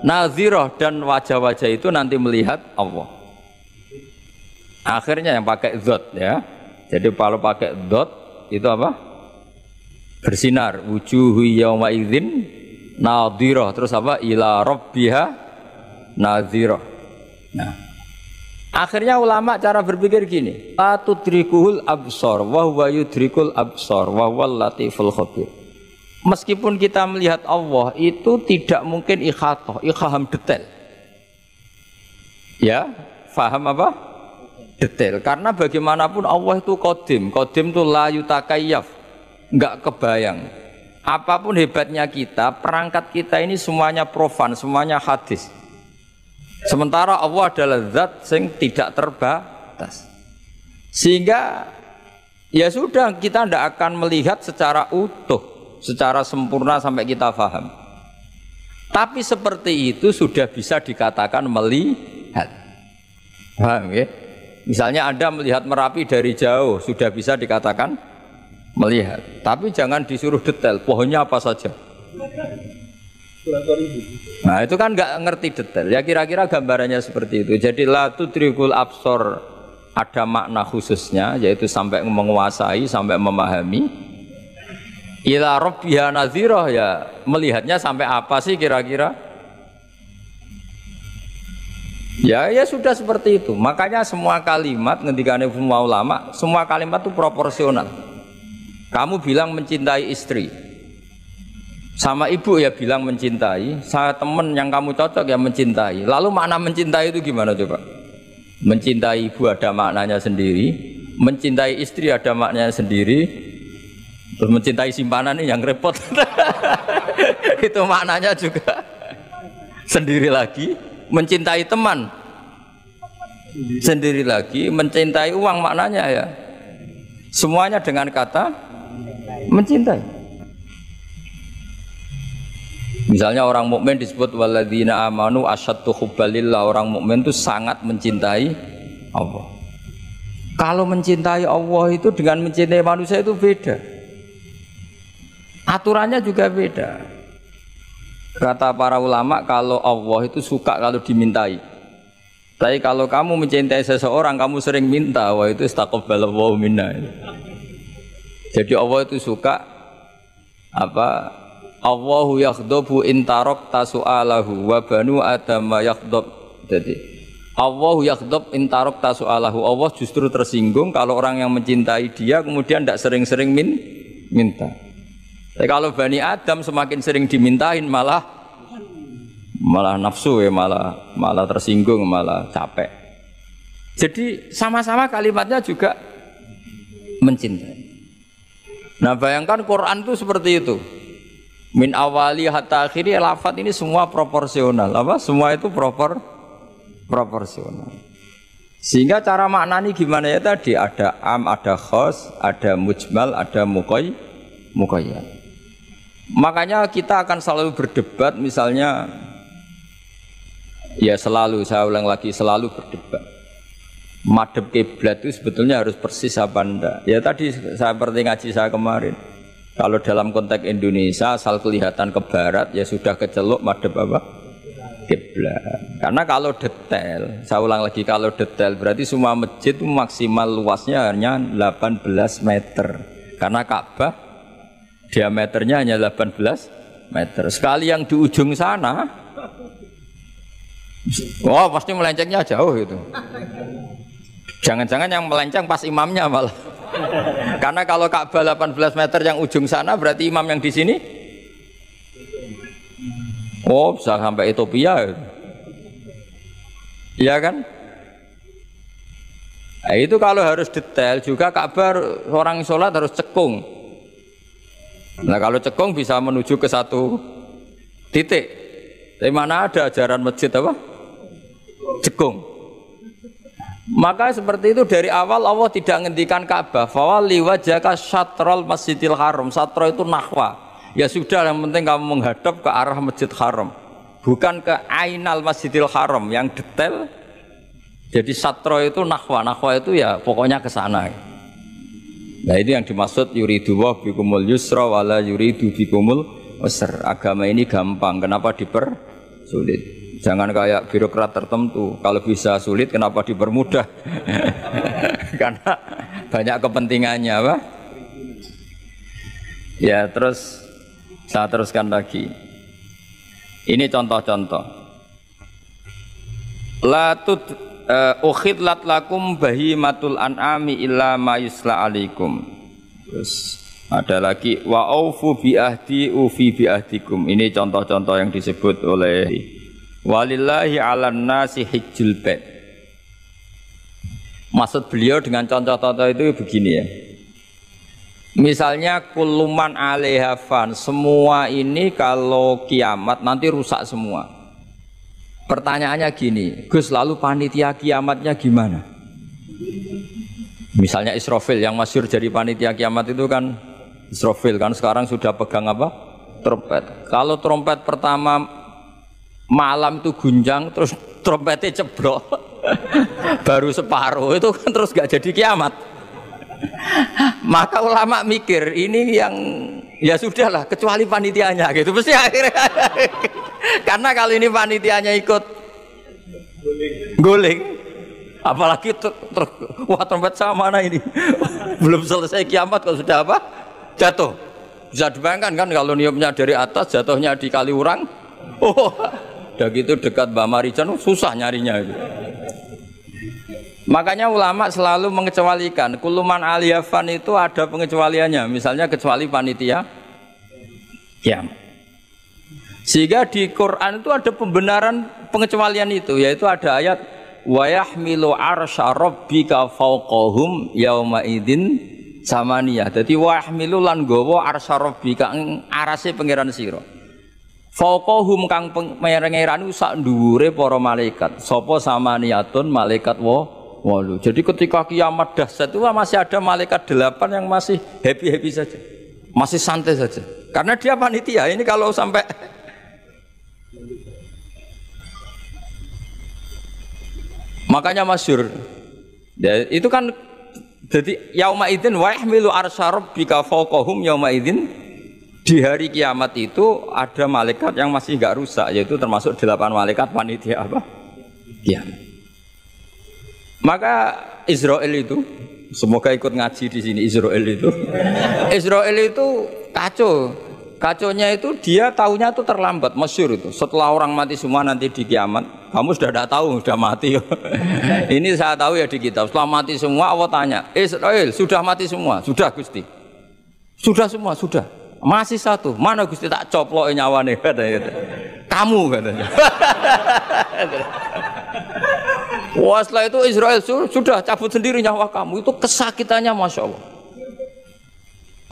nadhirah, dan wajah-wajah itu nanti melihat Allah. Akhirnya yang pakai dot ya. Jadi kalau pakai dot itu apa? Bersinar, wujuhu yauma idzin nadhirah, terus apa? Ila rabbiha nadhirah. Nah, akhirnya ulama cara berpikir gini, la tudrikuhul absar wa huwa yudrikul absar wa huwal latiful khabir. Meskipun kita melihat Allah itu tidak mungkin ikhatah, ikham detail. Ya, faham apa? Detail. Karena bagaimanapun Allah itu qadim. Qadim itu la yutakayyaf, enggak kebayang. Apapun hebatnya kita, perangkat kita ini semuanya profan, semuanya hadis. Sementara Allah adalah zat yang tidak terbatas. Sehingga ya sudah, kita tidak akan melihat secara utuh, secara sempurna sampai kita paham. Tapi seperti itu sudah bisa dikatakan melihat. Paham ya? Misalnya Anda melihat Merapi dari jauh, sudah bisa dikatakan melihat. Tapi jangan disuruh detail, pohonnya apa saja. Nah itu kan nggak ngerti detail. Ya kira-kira gambarannya seperti itu. Jadi la tudrikul absor ada makna khususnya, yaitu sampai menguasai, sampai memahami. Ila rabbiha nadhirah, ya melihatnya sampai apa sih kira-kira? Ya sudah seperti itu. Makanya semua kalimat ngendikane semua ulama, semua kalimat itu proporsional. Kamu bilang mencintai istri, sama ibu ya bilang mencintai, saya teman yang kamu cocok ya mencintai. Lalu makna mencintai itu gimana coba? Mencintai ibu ada maknanya sendiri, mencintai istri ada maknanya sendiri, terus mencintai simpanan ini yang repot. Itu maknanya juga sendiri lagi. Mencintai teman sendiri lagi, mencintai uang maknanya ya semuanya dengan kata mencintai. Misalnya orang mukmin disebut walladzina amanu asyaddu hubbalillah, orang mukmin itu sangat mencintai Allah. Kalau mencintai Allah itu dengan mencintai manusia itu beda, aturannya juga beda. Kata para ulama, kalau Allah itu suka kalau dimintai. Tapi kalau kamu mencintai seseorang, kamu sering minta, wah itu istaqabbalallahu minna. Jadi Allah itu suka apa? Allahu yaghdabu in tarakta su'alahu wa banu adama yaghdab. Jadi Allahu yaghdab in tarakta su'alahu. Allah justru tersinggung kalau orang yang mencintai dia kemudian tidak sering-sering minta. Tapi kalau Bani Adam semakin sering dimintain malah nafsu ya, malah tersinggung, malah capek. Jadi sama-sama kalimatnya juga mencintai. Nah bayangkan Quran itu seperti itu. Min awali hatta akhiri, lafaz ini semua proporsional. Apa? Semua itu proporsional. Sehingga cara maknani gimana ya tadi? Ada am, ada khos, ada mujmal, ada muqayyad. Makanya kita akan selalu berdebat, misalnya ya selalu, saya ulang lagi, selalu berdebat madhab kiblat itu sebetulnya harus persis apa enggak. Ya tadi saya seperti ngaji saya kemarin, kalau dalam konteks Indonesia asal kelihatan ke barat ya sudah keceluk madhab apa? Kiblat. Karena kalau detail, saya ulang lagi, kalau detail berarti semua masjid itu maksimal luasnya hanya 18 meter. Karena Ka'bah diameternya hanya 18 meter. Sekali yang di ujung sana, wah pasti melencengnya jauh itu. Jangan-jangan yang melenceng pas imamnya malah. Karena kalau Ka'bah 18 meter yang ujung sana, berarti imam yang di sini, oh bisa sampai Ethiopia. Iya kan? Nah, itu kalau harus detail juga Ka'bah orang sholat harus cekung. Nah kalau cekung bisa menuju ke satu titik. Tapi mana ada ajaran masjid apa? Cekung. Maka seperti itu dari awal Allah tidak menghentikan Ka'bah. Fawalli wajhaka syatrul masjidil haram. Satro itu nahwa. Ya sudah, yang penting kamu menghadap ke arah Masjid Haram, bukan ke Ainal Masjidil Haram yang detail. Jadi satro itu nahwa itu ya pokoknya ke sana. Nah itu yang dimaksud yuridu wa bikumul yusra wala yuridu bikumul usra. Agama ini gampang, kenapa dipersulit? Jangan kayak birokrat tertentu, kalau bisa sulit kenapa dipermudah? Karena banyak kepentingannya, apa? Ya terus saya teruskan lagi. Ini contoh-contoh. Ukhidlat lakum bahimatul an'ami illa ma yusla alaikum. Terus ada lagi wa aufu bi ahdi ufi bi ahdikum. Ini contoh-contoh yang disebut oleh walillahi 'alan nasi hijjul bait. Maksud beliau dengan contoh-contoh itu begini ya. Misalnya kulluman 'alaiha fan, semua ini kalau kiamat nanti rusak semua. Pertanyaannya gini, Gus, lalu panitia kiamatnya gimana? Misalnya Israfil yang masyhur jadi panitia kiamat itu kan Israfil kan sekarang sudah pegang apa? Trompet. Kalau trompet pertama malam itu gunjang terus trompetnya ceblok baru separuh itu kan terus gak jadi kiamat. Maka ulama mikir ini yang ya sudahlah kecuali panitianya gitu mesti akhirnya. Karena kalau ini panitianya ikut guling, apalagi wah trompet sama mana ini belum selesai kiamat kalau sudah apa jatuh. Bisa dibayangkan kan kalau niupnya dari atas jatuhnya di Kaliurang, udah gitu dekat Mbak Marijan susah nyarinya itu. Makanya ulama selalu mengecualikan kuluman aliyafan itu ada pengecualiannya, misalnya kecuali panitia kiamat. Sehingga di Quran itu ada pembenaran pengecualian itu, yaitu ada ayat wa yahmilu arsya rabbika fawqahum yauma idzin samaniyah. Dadi wa yahmilu lan gawa arsya rabbika arase pangeran sira. Fawqahum kang pangeran sak dhuwure para malaikat. Sapa samaniyatun malaikat walu. Jadi ketika kiamat dahsyat itu masih ada malaikat 8 yang masih happy-happy saja. Masih santai saja. Karena dia panitia. Ini kalau sampai makanya masyhur ya, itu kan jadi yauma idzin wa yahmilu arsya rabbika fawqahum yauma idzin. Di hari kiamat itu ada malaikat yang masih enggak rusak, yaitu termasuk 8 malaikat panitia apa? Kiamat. Maka Israel itu semoga ikut ngaji di sini. Israel itu kacau. Kacaunya itu dia tahunya itu terlambat, masyhur itu. Setelah orang mati semua nanti di kiamat, kamu sudah tidak tahu, sudah mati. Ini saya tahu ya di kitab. Setelah mati semua, Allah tanya, Israel sudah mati semua? Sudah Gusti. Sudah semua, sudah. Masih satu, mana Gusti tak coplok nyawane katanya. Kamu katanya. Wah setelah itu Israel sudah cabut sendiri nyawa kamu. Itu kesakitannya Masya Allah.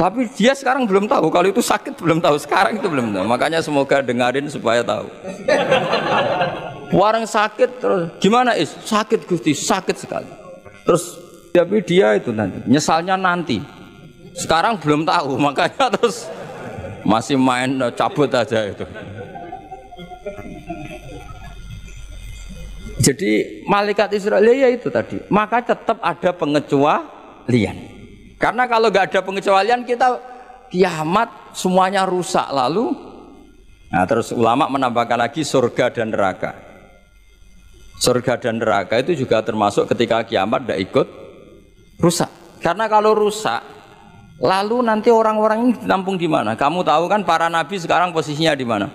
Tapi dia sekarang belum tahu, kalau itu sakit belum tahu, sekarang itu belum tahu. Makanya semoga dengarin supaya tahu. Warang sakit terus, gimana Is? Sakit Gusti, sakit sekali. Terus tapi dia itu nanti, nyesalnya nanti. Sekarang belum tahu, makanya terus masih main cabut aja itu. Jadi malaikat Israel ya itu tadi, maka tetap ada pengecualian. Karena kalau nggak ada pengecualian kita kiamat semuanya rusak lalu. Nah terus ulama menambahkan lagi surga dan neraka. Surga dan neraka itu juga termasuk ketika kiamat tidak ikut rusak. Karena kalau rusak, lalu nanti orang-orang ini ditampung di mana? Kamu tahu kan para nabi sekarang posisinya di mana?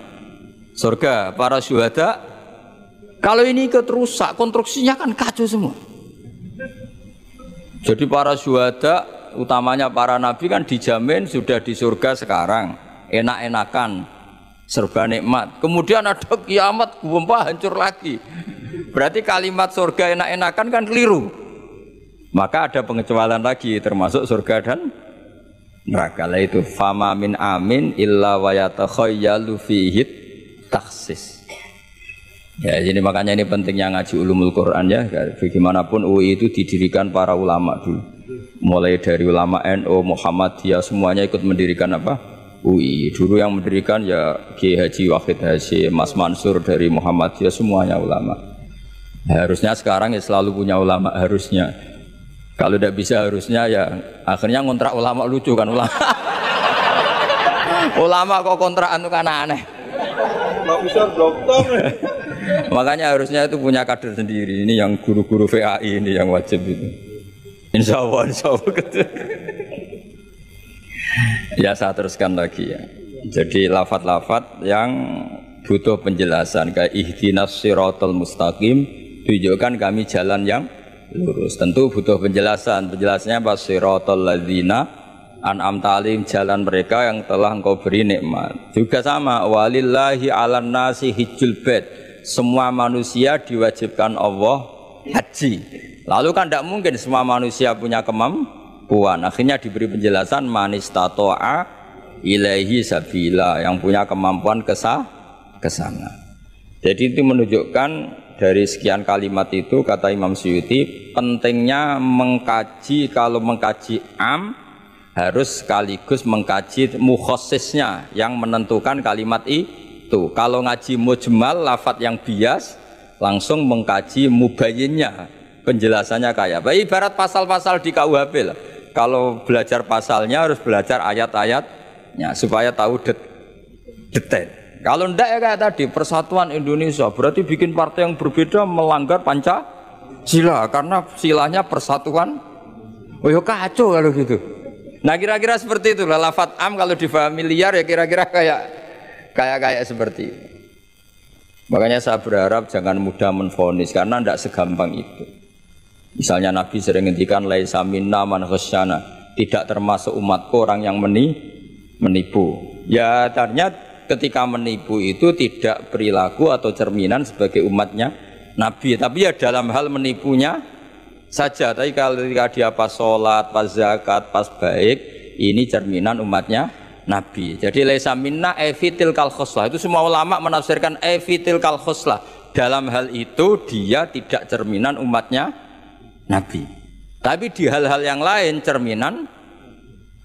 Surga, para syuhada. Kalau ini ikut rusak, konstruksinya kan kacau semua. Jadi para syuhada utamanya para nabi kan dijamin sudah di surga sekarang, enak-enakan, serba nikmat. Kemudian ada kiamat, gempa hancur lagi. Berarti kalimat surga enak-enakan kan keliru. Maka ada pengecualian lagi termasuk surga dan neraka. Lah itu fama min amin illa wa yatakhayyalu fihi takhsis. Ya, jadi makanya ini pentingnya ngaji ulumul Quran ya. Bagaimanapun UI itu didirikan para ulama dulu. Mulai dari ulama NU, Muhammadiyah semuanya ikut mendirikan apa? UI. Dulu yang mendirikan ya Kiai Haji Wahid Hasyim, Mas Mansur dari Muhammadiyah, semuanya ulama. Harusnya sekarang ya selalu punya ulama, harusnya. Kalau tidak bisa harusnya ya akhirnya ngontrak ulama, lucu kan ulama. Ulama kok kontrakan itu kan aneh. Nggak bisa dokter. Makanya harusnya itu punya kader sendiri. Ini yang guru-guru VAI ini yang wajib itu. Insya Allah gitu. Ya saya teruskan lagi ya. Jadi lafadz-lafadz yang butuh penjelasan kayak ihdinas siratal mustaqim, tunjukkan kami jalan yang lurus. Tentu butuh penjelasan. Penjelasannya apa? Siratal ladzina an'amta alaihim, jalan mereka yang telah engkau beri nikmat. Juga sama, walillahi 'alan nasi hijjul bait. Semua manusia diwajibkan Allah haji. Lalu kan tidak mungkin semua manusia punya kemampuan. Akhirnya diberi penjelasan manistato'a ilaihi sabila, yang punya kemampuan ke sana. Jadi itu menunjukkan dari sekian kalimat itu, kata Imam Suyuti, pentingnya mengkaji. Kalau mengkaji am, harus sekaligus mengkaji mukhassisnya yang menentukan kalimat itu. Kalau ngaji mujmal, lafadz yang bias, langsung mengkaji mubayyinnya, penjelasannya kayak apa. Ibarat pasal-pasal di KUHP lah. Kalau belajar pasalnya harus belajar ayat-ayatnya supaya tahu detail. Kalau ndak ya kayak tadi, Persatuan Indonesia berarti bikin partai yang berbeda melanggar Pancasila karena silanya persatuan. Oh ya kacau kalau gitu. Nah kira-kira seperti itu lah lafadz am, kalau difahami liar ya kira-kira kayak seperti itu. Makanya saya berharap jangan mudah menvonis karena tidak segampang itu. Misalnya Nabi sering ngendikan laisa minna man khasyana, tidak termasuk umatku orang yang menipu. Ya ternyata ketika menipu itu tidak perilaku atau cerminan sebagai umatnya Nabi, tapi ya dalam hal menipunya saja. Tapi kalau ketika dia pas sholat, pas zakat, pas baik, ini cerminan umatnya Nabi. Jadi laisa minna efitil kal khoslah, itu semua ulama menafsirkan efitil kal khoslah. Dalam hal itu dia tidak cerminan umatnya Nabi. Tapi di hal-hal yang lain cerminan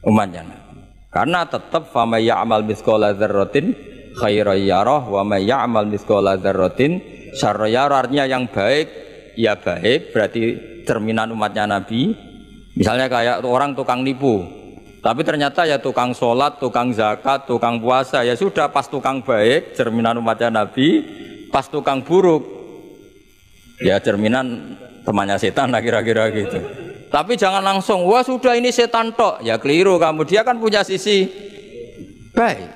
umatnya Nabi. Karena tetap fama ya'mal mithqala dzarratin khairan yarah wa may ya'mal mithqala dzarratin syarran yarah. Artinya yang baik ya baik, berarti cerminan umatnya Nabi. Misalnya kayak orang tukang nipu, tapi ternyata ya tukang sholat, tukang zakat, tukang puasa, ya sudah pas tukang baik cerminan umatnya Nabi, pas tukang buruk ya cerminan temannya setan lah kira-kira gitu. Tapi jangan langsung, wah sudah ini setan tok, ya keliru kamu, dia kan punya sisi baik.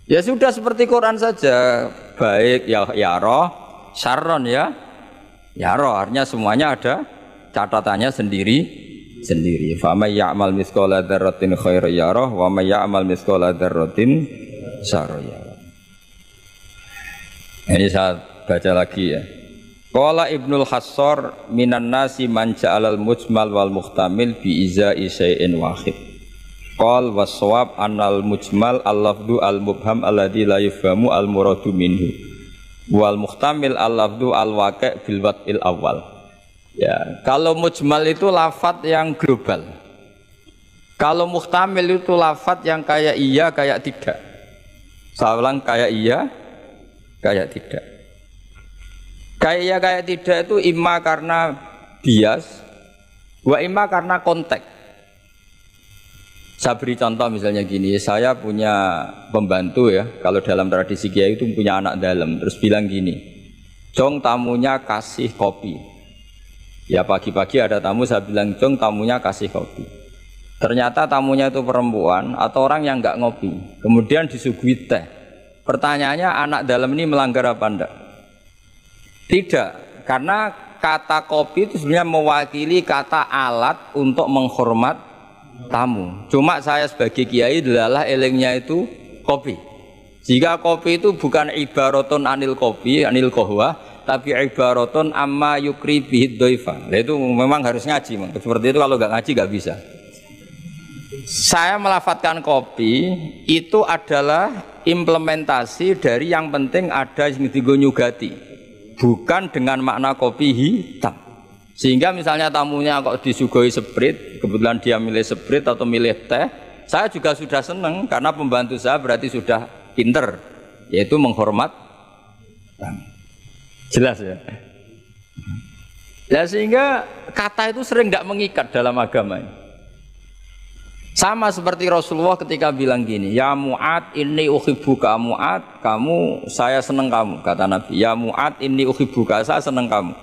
Ya sudah seperti Quran saja, baik ya roh, syarron ya roh, artinya semuanya ada catatannya sendiri. Fa may ya'mal mithqala dzarratin khairan yarah wa may ya'mal mithqala dzarratin syarran yarah. Ini saya baca lagi ya. Qala Ibnul Hassar minan nasi man ja'alal mujmal wal muhtamil bi izai syai'in wahid. Qal waswab annal mujmal al-lafdu al-mubham alladhi la yufhamu al-muradu minhu wal muhtamil al-lafdu al-waqi' bil wad'il awal. Ya, kalau mujmal itu lafadz yang global. Kalau muhtamil itu lafadz yang kayak iya kayak tidak. Saya ulang, kayak iya kayak tidak. Kayak iya kayak tidak itu imma karena bias, wa imma karena konteks. Saya beri contoh misalnya gini, saya punya pembantu ya, kalau dalam tradisi kiai itu punya anak dalam, terus bilang gini, Jong tamunya kasih kopi. Ya pagi-pagi ada tamu, saya bilang Jong tamunya kasih kopi. Ternyata tamunya itu perempuan atau orang yang nggak ngopi, kemudian disuguhi teh. Pertanyaannya, anak dalam ini melanggar apa enggak? Tidak, karena kata kopi itu sebenarnya mewakili kata alat untuk menghormat tamu. Cuma saya sebagai kiai adalah elengnya itu kopi. Jika kopi itu bukan ibaratun anil kopi, anil kohwa, tapi ibaratun amma yukri bihid doifa. Itu memang harus ngaji. Seperti itu kalau nggak ngaji nggak bisa. Saya melafatkan kopi itu adalah implementasi dari yang penting ada yang nyugati, bukan dengan makna kopi hitam. Sehingga misalnya tamunya kok disuguhi sprit, kebetulan dia milih sprit atau milih teh, saya juga sudah senang karena pembantu saya berarti sudah pinter, yaitu menghormat. Jelas ya. Ya sehingga kata itu sering tidak mengikat dalam agama ini. Sama seperti Rasulullah ketika bilang gini, ya Mu'ad inni uhibbuka, Mu'ad kamu saya senang kamu, kata Nabi. Ya Mu'ad inni uhibbuka, saya senang kamu.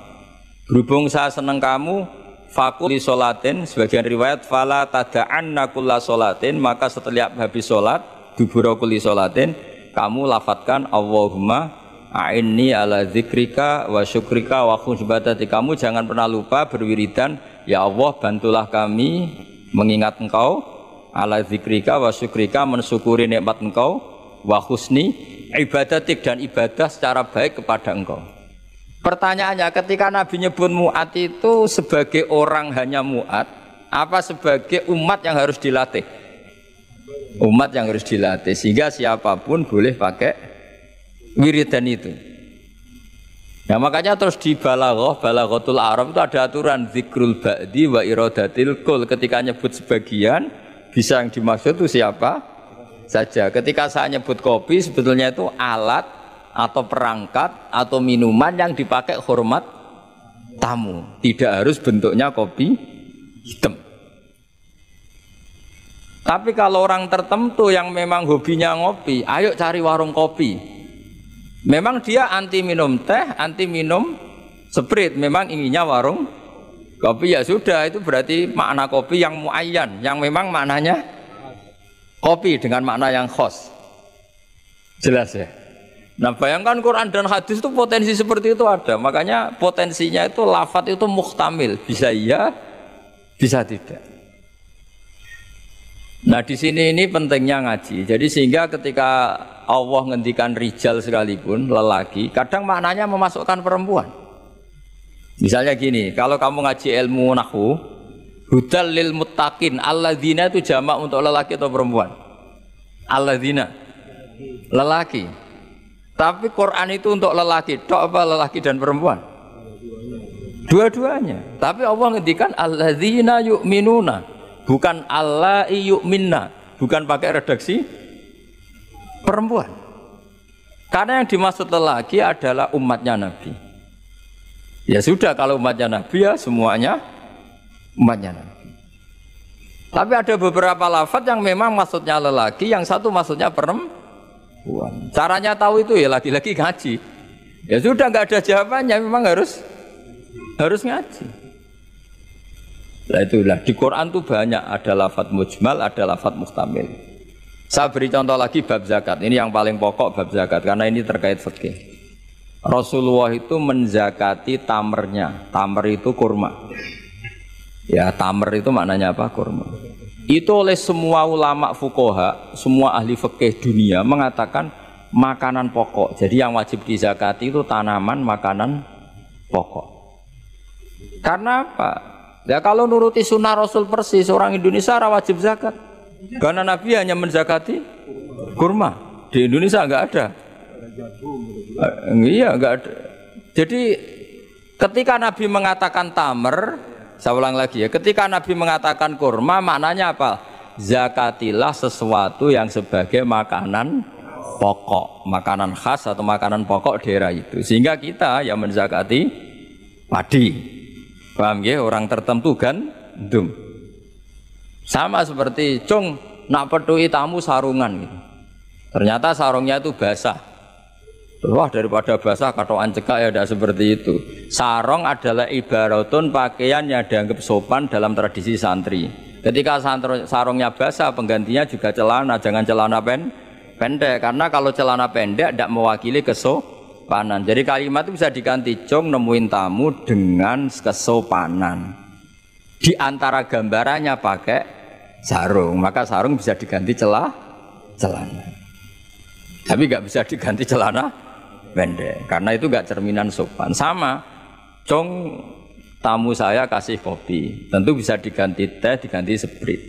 Berhubung saya senang kamu, fakul li sholatin, sebagian riwayat fala tada'anna kulla sholatin, maka setiap habis sholat dubura kulli sholatin kamu lafadzkan Allahumma a'inni ala dzikrika wa syukrika wa husni ibadati. Kamu jangan pernah lupa berwiridan, ya Allah bantulah kami mengingat Engkau, ala dzikrika wa syukrika mensyukuri nikmat Engkau, wa husni ibadatik dan ibadah secara baik kepada Engkau. Pertanyaannya, ketika Nabi nyebut Mu'ad itu sebagai orang hanya Mu'ad, apa sebagai umat yang harus dilatih? Umat yang harus dilatih, sehingga siapapun boleh pakai wiridan itu. Nah makanya terus di balaghatul Arab itu ada aturan zikrul ba'di wa iradatil kul. Ketika nyebut sebagian, bisa yang dimaksud itu siapa saja. Ketika saya nyebut kopi, sebetulnya itu alat atau perangkat atau minuman yang dipakai hormat tamu. Tidak harus bentuknya kopi hitam. Tapi kalau orang tertentu yang memang hobinya ngopi, ayo cari warung kopi. Memang dia anti minum teh, anti minum sprit, memang inginnya warung kopi, ya sudah, itu berarti makna kopi yang muayyan, yang memang maknanya kopi dengan makna yang khos. Jelas ya? Nah bayangkan Quran dan hadis itu potensi seperti itu ada. Makanya potensinya itu lafadz itu muhtamil, bisa iya, bisa tidak. Nah di sini ini pentingnya ngaji. Jadi sehingga ketika Allah ngendikan rijal sekalipun, lelaki, kadang maknanya memasukkan perempuan. Misalnya gini, kalau kamu ngaji ilmu nahwu, hudal lil muttaqin, alladzina itu jamak untuk lelaki atau perempuan? Alladzina, lelaki. Tapi Quran itu untuk lelaki, tok apa lelaki dan perempuan? Dua-duanya. Tapi Allah ngendikan alladzina yu'minuna, bukan allai yu'minna, bukan pakai redaksi perempuan. Karena yang dimaksud lelaki adalah umatnya Nabi. Ya sudah, kalau umatnya Nabi ya semuanya umatnya Nabi. Tapi ada beberapa lafadz yang memang maksudnya lelaki, yang satu maksudnya perempuan. Caranya tahu itu ya lagi-lagi ngaji. Ya sudah, nggak ada jawabannya, memang harus ngaji. Nah itulah di Quran tuh banyak, ada lafadz mujmal, ada lafadz muhtamil. Saya beri contoh lagi bab zakat. Ini yang paling pokok bab zakat karena ini terkait fikih. Rasulullah itu menzakati tamernya. Tamer itu kurma. Ya, tamer itu maknanya apa? Kurma. Itu oleh semua ulama fuqaha, semua ahli fikih dunia mengatakan makanan pokok. Jadi yang wajib dizakati itu tanaman makanan pokok. Karena apa? Ya kalau nuruti sunnah Rasul persis, orang Indonesia wajib zakat. Karena Nabi hanya menzakati kurma. Di Indonesia enggak ada. Iya, enggak ada. Jadi ketika Nabi mengatakan tamer, saya ulang lagi ya, ketika Nabi mengatakan kurma, maknanya apa? Zakatilah sesuatu yang sebagai makanan pokok, makanan khas atau makanan pokok daerah itu. Sehingga kita yang menzakati padi. Paham ya? Orang tertentu gandum. Sama seperti cung nak pedui tamu sarungan gitu. Ternyata sarungnya itu basah. Wah, daripada basah katoan cekak ya, tidak seperti itu. Sarung adalah ibaratun pakaian yang dianggap sopan dalam tradisi santri. Ketika sarungnya basah, penggantinya juga celana, jangan celana pendek. Karena kalau celana pendek tidak mewakili kesopanan. Jadi kalimat itu bisa diganti, cung nemuin tamu dengan kesopanan. Di antara gambarannya pakai sarung, maka sarung bisa diganti celana. Tapi nggak bisa diganti celana pendek, karena itu nggak cerminan sopan. Sama, cung tamu saya kasih kopi, tentu bisa diganti teh, diganti sprit.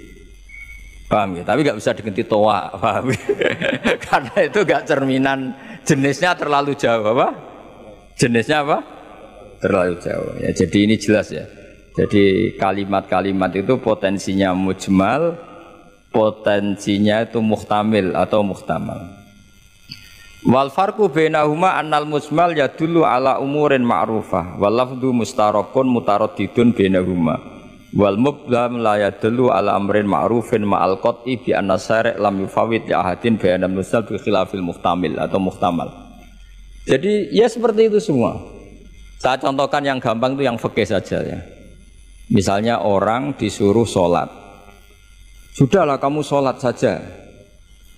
Paham ya? Tapi nggak bisa diganti toa, paham ya? Karena itu nggak cerminan, jenisnya terlalu jauh, apa? Jenisnya apa? Terlalu jauh. Ya, jadi ini jelas ya. Jadi kalimat-kalimat itu potensinya mujmal, potensinya itu muhtamil atau muhtamal. Wal farqu bainahuma annal musmal yadullu ala umurin ma'rufah wal lafdhu mustarakun mutaraddidun bainahuma wal mubham la yadullu ala amrin ma'rufin ma'al qat'i bi anna syari' lam yufawwid li ahadin bainal musal bi khilafil muhtamil atau muhtamal. Jadi ya seperti itu semua. Saya contohkan yang gampang itu yang fikih saja ya. Misalnya orang disuruh sholat, sudahlah kamu sholat saja.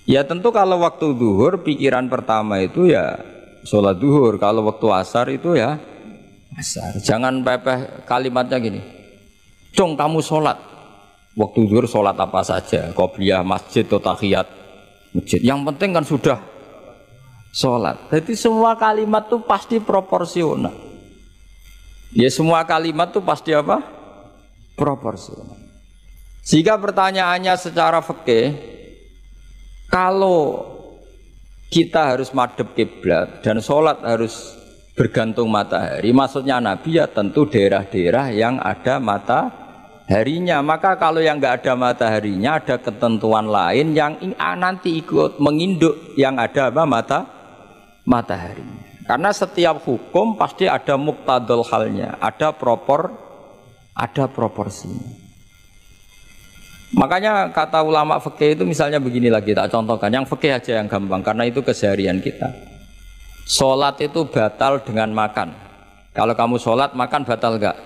Ya tentu kalau waktu zuhur pikiran pertama itu ya sholat zuhur. Kalau waktu asar itu ya asar. Jangan pepeh kalimatnya gini, Cung kamu sholat. Waktu zuhur sholat apa saja, qobliyah masjid atau tahiyat masjid. Yang penting kan sudah sholat. Jadi semua kalimat itu pasti proporsional. Ya semua kalimat itu pasti apa? Proporsional. Jika pertanyaannya secara fikih, kalau kita harus madhep kiblat dan sholat harus bergantung matahari, maksudnya Nabi ya tentu daerah-daerah yang ada mataharinya. Maka kalau yang nggak ada mataharinya, ada ketentuan lain yang nanti ikut menginduk yang ada apa mataharinya. Karena setiap hukum pasti ada muqtadul halnya, ada proporsinya. Makanya kata ulama fikih itu misalnya begini lagi, tak contohkan yang fikih aja yang gampang karena itu keseharian kita. Sholat itu batal dengan makan. Kalau kamu sholat makan batal enggak?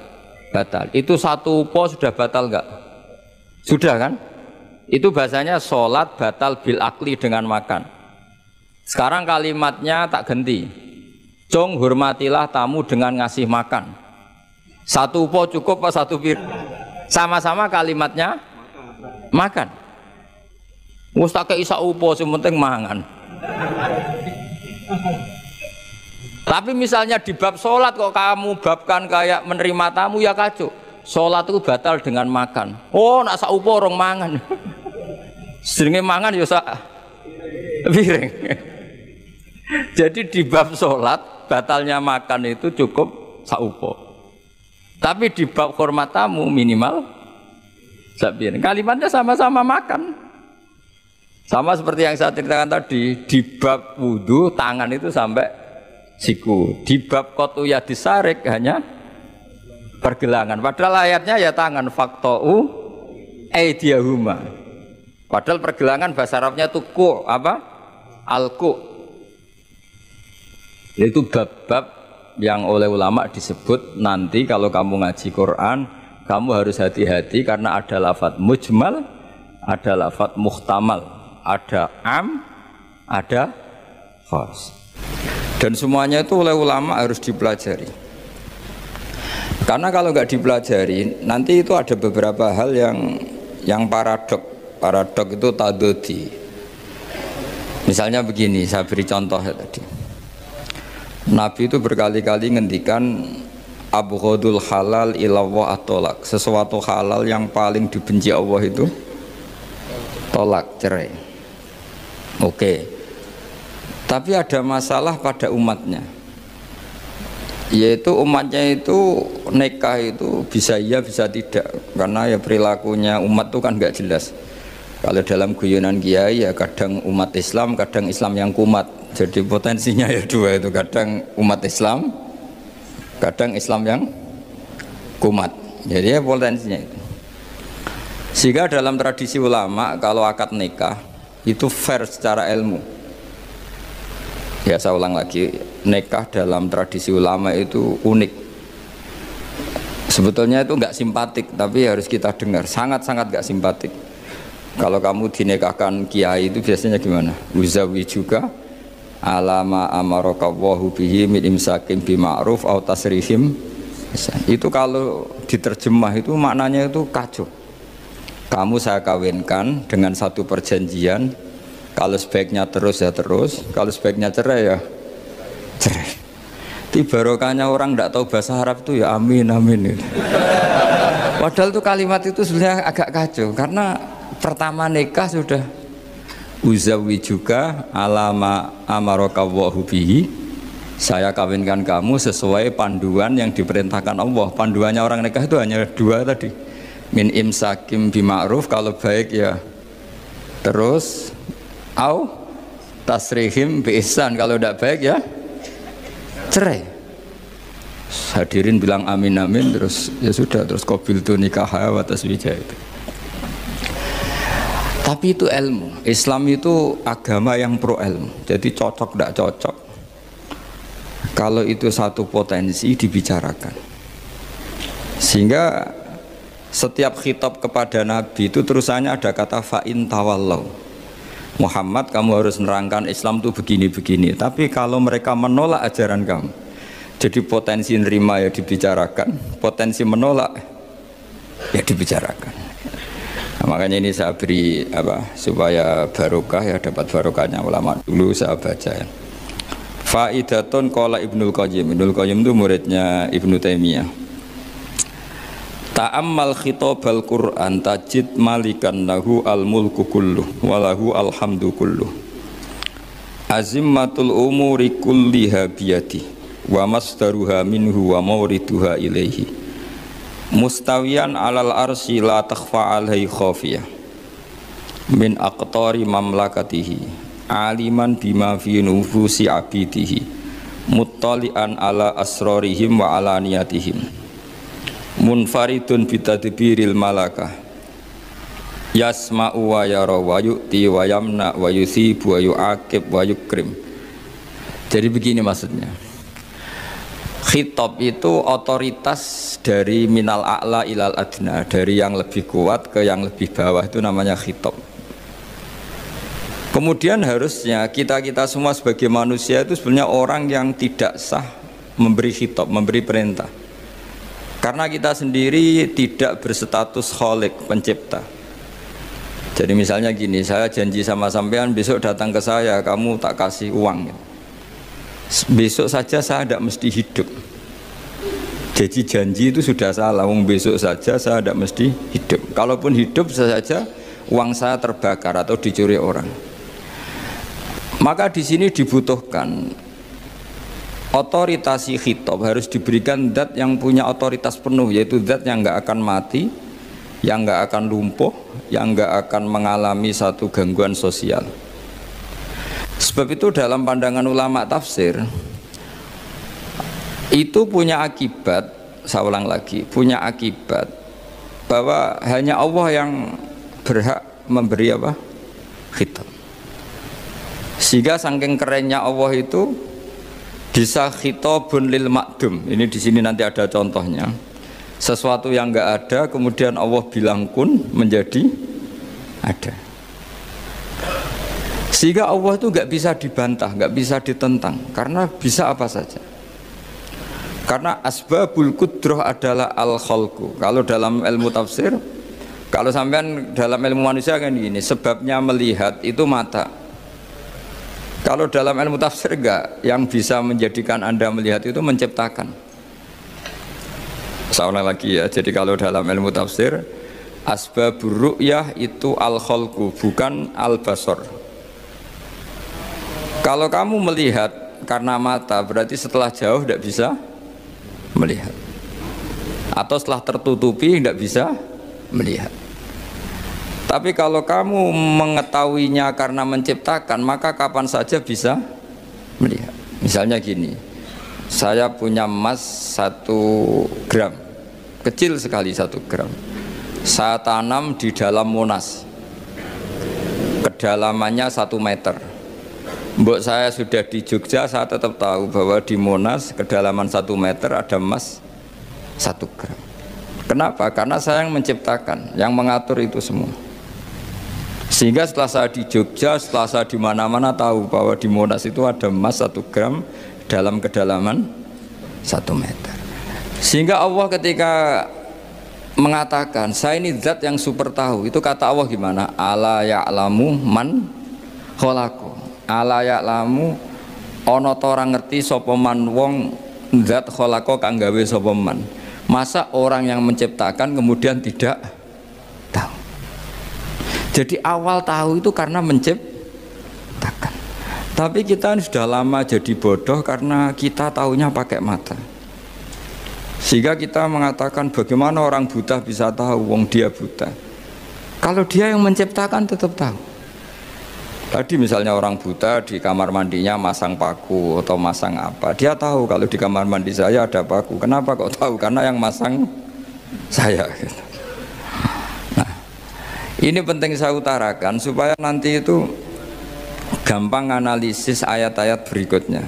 Batal. Itu satu upo sudah batal enggak? Sudah kan? Itu bahasanya sholat batal bil akli dengan makan. Sekarang kalimatnya tak ganti. Cung hormatilah tamu dengan ngasih makan. Satu upo cukup apa satu pir? Sama-sama kalimatnya makan. Mustake isa upo sing penting mangan. Tapi misalnya di bab sholat kok kamu babkan kayak menerima tamu ya kacau. Sholat itu batal dengan makan. Oh nak sak upo orang mangan. Seringe mangan ya sak piring. Jadi di bab sholat batalnya makan itu cukup sak upo. Tapi di bab hormat tamu minimal sabir. Kalimatnya sama-sama makan. Sama seperti yang saya ceritakan tadi, di bab wudu tangan itu sampai siku. Di bab qatu yadis sarik hanya pergelangan. Padahal ayatnya ya tangan faktou aydiyahuma. Padahal pergelangan bahasa Arabnya itu ku apa? Al-ku. Itu bab-bab yang oleh ulama disebut nanti kalau kamu ngaji Quran kamu harus hati-hati karena ada lafadz mujmal, ada lafadz muhtamal, ada am, ada khas. Dan semuanya itu oleh ulama harus dipelajari. Karena kalau nggak dipelajari, nanti itu ada beberapa hal yang paradok. Paradok itu tadodi. Misalnya begini, saya beri contoh tadi. Nabi itu berkali-kali ngendikan abghadul halal ilallah at-tolak. Sesuatu halal yang paling dibenci Allah itu tolak, cerai. Oke. Tapi ada masalah pada umatnya. Yaitu umatnya itu nikah itu bisa iya bisa tidak. Karena ya perilakunya umat itu kan nggak jelas. Kalau dalam guyonan kiai ya kadang umat Islam, kadang Islam yang kumat. Jadi potensinya ya dua itu, kadang umat Islam, kadang Islam yang kumat. Jadi ya potensinya itu. Sehingga dalam tradisi ulama kalau akad nikah itu fair secara ilmu. Ya saya ulang lagi, nikah dalam tradisi ulama itu unik. Sebetulnya itu enggak simpatik, tapi harus kita dengar. Sangat-sangat enggak simpatik. Kalau kamu dinikahkan kiai itu biasanya gimana? Uzawi juga alama amarakawahu bihi min imsakim bima'ruf au tasrihim. Itu kalau diterjemah itu maknanya itu kacau. Kamu saya kawinkan dengan satu perjanjian, kalau sebaiknya terus ya terus, kalau sebaiknya cerai ya cerai. Itu barokahnya orang tidak tahu bahasa Arab itu ya amin amin. Padahal itu kalimat itu sebenarnya agak kacau karena pertama nikah sudah uzawi juga alama amarakawahu bihi, saya kawinkan kamu sesuai panduan yang diperintahkan Allah. Panduannya orang nikah itu hanya dua tadi, min imsakim bima'ruf, kalau baik ya Terus au tasrihim bi ihsan, kalau tidak baik ya cerai. Hadirin bilang amin amin, terus ya sudah, terus qabiltu nikaha wa taswija itu. Tapi itu ilmu. Islam itu agama yang pro ilmu. Jadi cocok tidak cocok, kalau itu satu potensi dibicarakan. Sehingga setiap khitab kepada Nabi itu terusannya ada kata fa'in tawallau. Muhammad, kamu harus nerangkan Islam itu begini-begini. Tapi kalau mereka menolak ajaran kamu, jadi potensi nerima ya dibicarakan, potensi menolak ya dibicarakan. Nah, makanya ini saya beri supaya barokah ya, dapat barokahnya ulama dulu saya baca ya. Faidatun qala Ibnul Qayyim. Ibnul Qayyim itu muridnya Ibnu Taimiyah. Ta'ammal khitabal Qur'an tajid malikan lahu al-mulku kulluh walahu alhamdu kulluh. Azimmatul umuri kulliha biyadi wa masdaruha minhu wa mawriduha ilaihi. Mustawiyan alal arsy la takhfa alaihi khafiyah min aqtari mamlakatihi aliman bima fi nufusi abidihi muttali'an ala asrarihim wa alaniyatihim munfaridun bitadbiril malakah yasma'u wa yara wa yu'ti wa yamna wa yusibu wa yu'aqib wa yukrim. Jadi begini maksudnya, khitab itu otoritas dari minal a'la ilal adna, dari yang lebih kuat ke yang lebih bawah, itu namanya khitab. Kemudian harusnya kita semua sebagai manusia itu sebenarnya orang yang tidak sah memberi khitab, memberi perintah. Karena kita sendiri tidak berstatus khalik, pencipta. Jadi misalnya gini, saya janji sama sampean besok datang ke saya, kamu tak kasih uang. Besok saja saya tidak mesti hidup. Jadi janji itu sudah salah, besok saja saya tidak mesti hidup. Kalaupun hidup saja uang saya terbakar atau dicuri orang. Maka di sini dibutuhkan otoritasi khitab, harus diberikan zat yang punya otoritas penuh, yaitu zat yang nggak akan mati, yang nggak akan lumpuh, yang nggak akan mengalami satu gangguan sosial. Sebab itu dalam pandangan ulama tafsir itu punya akibat, saya ulang lagi, punya akibat bahwa hanya Allah yang berhak memberi khitab. Sehingga saking kerennya Allah itu bisa khitabun lil makdum. Ini di sini nanti ada contohnya. Sesuatu yang enggak ada kemudian Allah bilang kun menjadi ada. Sehingga Allah itu enggak bisa dibantah, enggak bisa ditentang, karena bisa apa saja. Karena asbabul qudrah adalah al-khalqu. Kalau dalam ilmu tafsir, kalau sampean dalam ilmu manusia kan gini, sebabnya melihat itu mata. Kalau dalam ilmu tafsir enggak, yang bisa menjadikan Anda melihat itu menciptakan. Saya ulang lagi ya, jadi kalau dalam ilmu tafsir asbabur ru'yah itu al-khalqu, bukan al-basar. Kalau kamu melihat karena mata, berarti setelah jauh tidak bisa melihat, atau setelah tertutupi tidak bisa melihat. Tapi kalau kamu mengetahuinya karena menciptakan, maka kapan saja bisa melihat. Misalnya gini, saya punya emas 1 gram, kecil sekali 1 gram. Saya tanam di dalam Monas, kedalamannya 1 meter. Mbok saya sudah di Jogja, saya tetap tahu bahwa di Monas kedalaman 1 meter ada emas 1 gram. Kenapa? Karena saya yang menciptakan, yang mengatur itu semua. Sehingga setelah saya di Jogja, setelah saya di mana-mana tahu bahwa di Monas itu ada emas 1 gram dalam kedalaman 1 meter. Sehingga Allah ketika mengatakan saya ini zat yang super tahu, itu kata Allah gimana? Ala ya'lamu man khalaqo. Ala ya'lamu ana ta ora ngerti sapa man wong zat khalaqo kang gawe sapa man. Masa orang yang menciptakan kemudian tidak tahu? Jadi awal tahu itu karena menciptakan. Tapi kita sudah lama jadi bodoh karena kita tahunya pakai mata. Sehingga kita mengatakan bagaimana orang buta bisa tahu, wong dia buta. Kalau dia yang menciptakan tetap tahu. Tadi misalnya orang buta di kamar mandinya masang paku atau masang apa, dia tahu kalau di kamar mandi saya ada paku. Kenapa kok tahu? Karena yang masang saya. Nah, ini penting saya utarakan supaya nanti itu gampang analisis ayat-ayat berikutnya.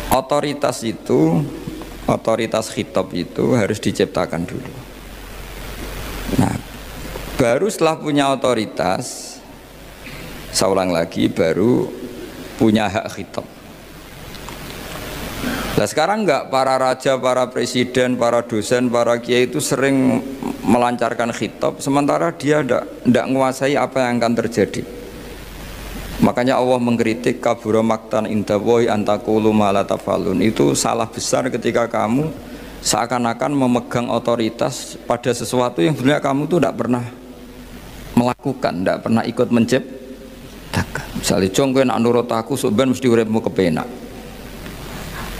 Otoritas itu, otoritas khitab itu harus diciptakan dulu. Nah, baru setelah punya otoritas, saya ulang lagi, baru punya hak khitab. Nah sekarang enggak, para raja, para presiden, para dosen, para kiai itu sering melancarkan khitab, sementara dia enggak menguasai apa yang akan terjadi. Makanya Allah mengkritik kabura maktan indallahi antaqulu ma la tafalun. Itu salah besar ketika kamu seakan-akan memegang otoritas pada sesuatu yang sebenarnya kamu tuh enggak pernah melakukan, enggak pernah ikut menciptakan. Misalnya jong kowe nak nurut aku sebenarnya mesti uripmu kepenak.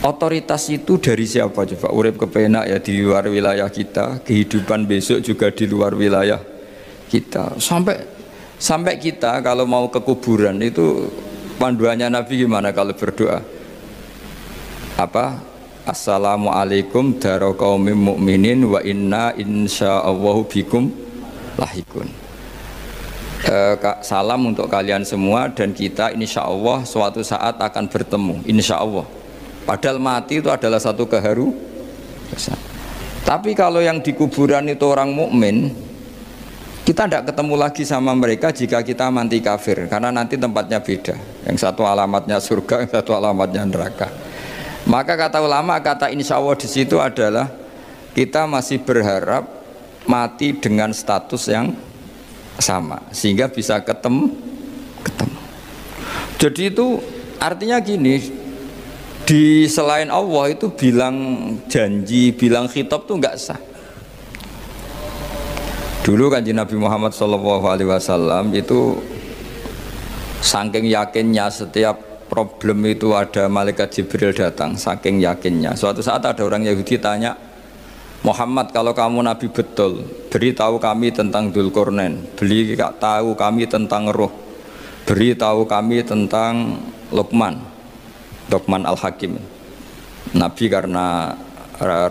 Otoritas itu dari siapa coba? Urip kepenak ya di luar wilayah kita, kehidupan besok juga di luar wilayah kita. Sampai kita kalau mau ke kuburan itu panduannya Nabi gimana kalau berdoa? Apa? Assalamualaikum daro qaumim mukminin wa inna insyaallahu bikum lahikun. Salam untuk kalian semua dan kita insya Allah suatu saat akan bertemu, insya Allah. Padahal mati itu adalah satu keharusan. Tapi kalau yang di kuburan itu orang mukmin, kita tidak ketemu lagi sama mereka jika kita mati kafir, karena nanti tempatnya beda. Yang satu alamatnya surga, yang satu alamatnya neraka. Maka kata ulama, kata insya Allah di situ adalah kita masih berharap mati dengan status yang sama sehingga bisa ketemu. Jadi itu artinya gini, di selain Allah itu bilang janji, bilang khitab tuh nggak sah. Dulu Kanjeng Nabi Muhammad SAW itu saking yakinnya setiap problem itu ada malaikat Jibril datang, saking yakinnya. Suatu saat ada orang Yahudi tanya, Muhammad, kalau kamu Nabi betul, beritahu kami tentang Dzulqarnain, beritahu kami tentang Ruh, beritahu kami tentang Luqman Al-Hakim. Nabi karena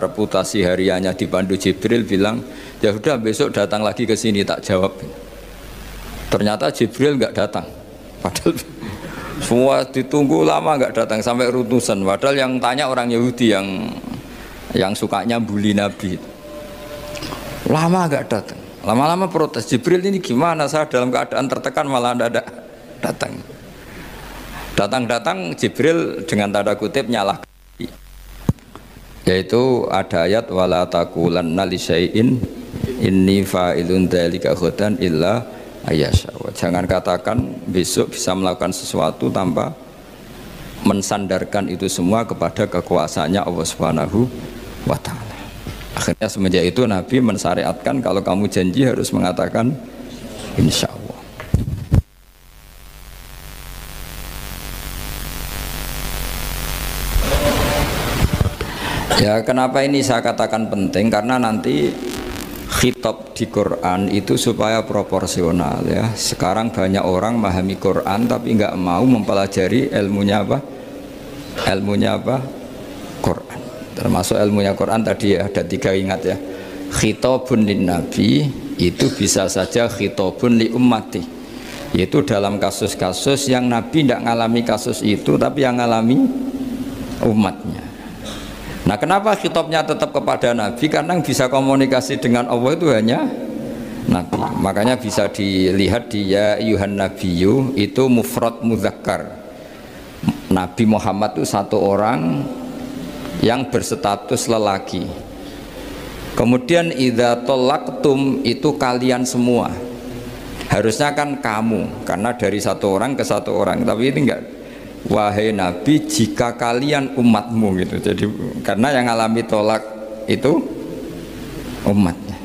reputasi hariannya dipandu Jibril bilang, ya sudah besok datang lagi ke sini tak jawab. Ternyata Jibril nggak datang, padahal semua ditunggu lama nggak datang sampai ratusan. Padahal yang tanya orang Yahudi yang sukanya bully Nabi, lama gak datang, lama-lama protes, Jibril ini gimana, saya dalam keadaan tertekan malah tidak datang. Datang Jibril dengan tanda kutip nyalahkan, yaitu ada ayat wala taqulanna li syai'in inni fa'ilun dzalika ghadan illa ayyasha. Jangan katakan besok bisa melakukan sesuatu tanpa mensandarkan itu semua kepada kekuasaannya Allah Subhanahu wa ta'ala. Akhirnya semenjak itu Nabi mensyariatkan kalau kamu janji harus mengatakan insya Allah. Ya kenapa ini saya katakan penting, karena nanti khitab di Quran itu supaya proporsional ya. Sekarang banyak orang memahami Quran tapi nggak mau mempelajari ilmunya apa? Quran. Termasuk ilmunya Quran tadi ya, ada 3 ingat ya. Khitabun lin nabi itu bisa saja khitabun li ummati, yaitu dalam kasus-kasus yang Nabi tidak ngalami kasus itu tapi yang ngalami umatnya. Nah kenapa khitabnya tetap kepada Nabi? Karena yang bisa komunikasi dengan Allah itu hanya Nabi. Makanya bisa dilihat di ya ayyuhan nabiyyu itu mufrad mudzakkar. Nabi Muhammad itu satu orang yang berstatus lelaki. Kemudian idza talaqtum itu kalian semua. Harusnya kan kamu, karena dari satu orang ke satu orang. Tapi ini enggak. Wahai Nabi, jika kalian umatmu gitu. Jadi karena yang alami tolak itu umatnya.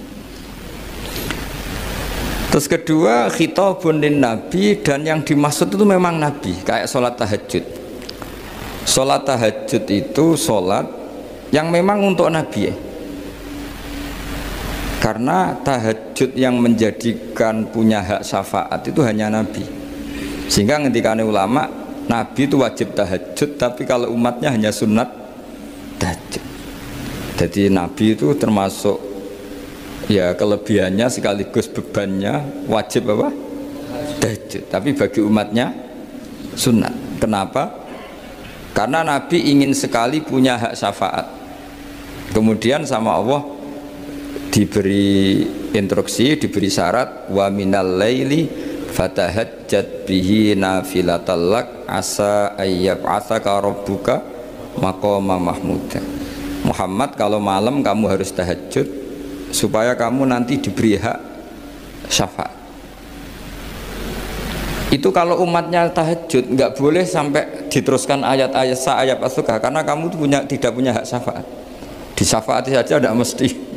Terus kedua, khitabun lin nabi, dan yang dimaksud itu memang Nabi, kayak sholat tahajud. Sholat tahajud itu sholat yang memang untuk Nabi ya. Karena tahajud yang menjadikan punya hak syafaat itu hanya Nabi. Sehingga ngendikane ulama, Nabi itu wajib tahajud, tapi kalau umatnya hanya sunat tahajud. Jadi Nabi itu termasuk ya kelebihannya sekaligus bebannya wajib apa? Tahajud. Tapi bagi umatnya sunat. Kenapa? Karena Nabi ingin sekali punya hak syafaat. Kemudian sama Allah diberi instruksi, diberi syarat, wa minal laili fatahajjat bihi nafilatal lak asa ayyab'atsaka rabbuka maqama mahmuda. Muhammad, kalau malam kamu harus tahajud supaya kamu nanti diberi hak syafaat. Itu kalau umatnya tahajud nggak boleh sampai diteruskan ayat-ayat ayat as-suka, karena kamu tidak punya hak syafaat. Disyafaati saja tidak mesti.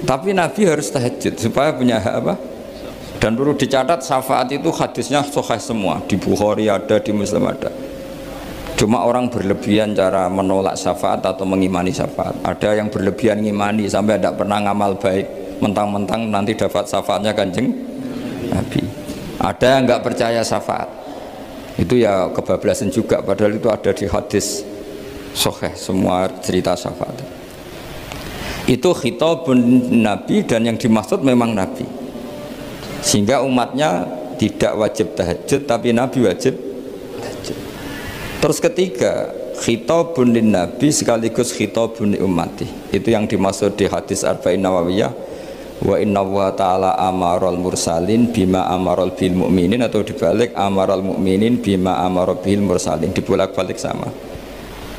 tapi Nabi harus tahajud supaya punya hak apa? Dan perlu dicatat, syafaat itu hadisnya sahih semua, di Bukhari ada, di Muslim ada. Cuma orang berlebihan cara menolak syafaat atau mengimani syafaat. Ada yang berlebihan ngimani sampai tidak pernah ngamal baik, mentang-mentang nanti dapat syafaatnya Kanjeng Nabi. Ada yang nggak percaya syafaat, itu ya kebablasan juga, padahal itu ada di hadis sahih semua cerita syafaat. Itu khitabun Nabi, dan yang dimaksud memang Nabi, sehingga umatnya tidak wajib tahajud tapi Nabi wajib tahajud. Terus ketiga, khitabun lin Nabi sekaligus khitabun li ummati. Itu yang dimaksud di hadis Arba'in Nawawiyah, wa inna wa ta'ala amaral mursalin bima amaral bil mu'minin, atau dibalik amaral mu'minin bima amaral bil mursalin, dibolak-balik sama.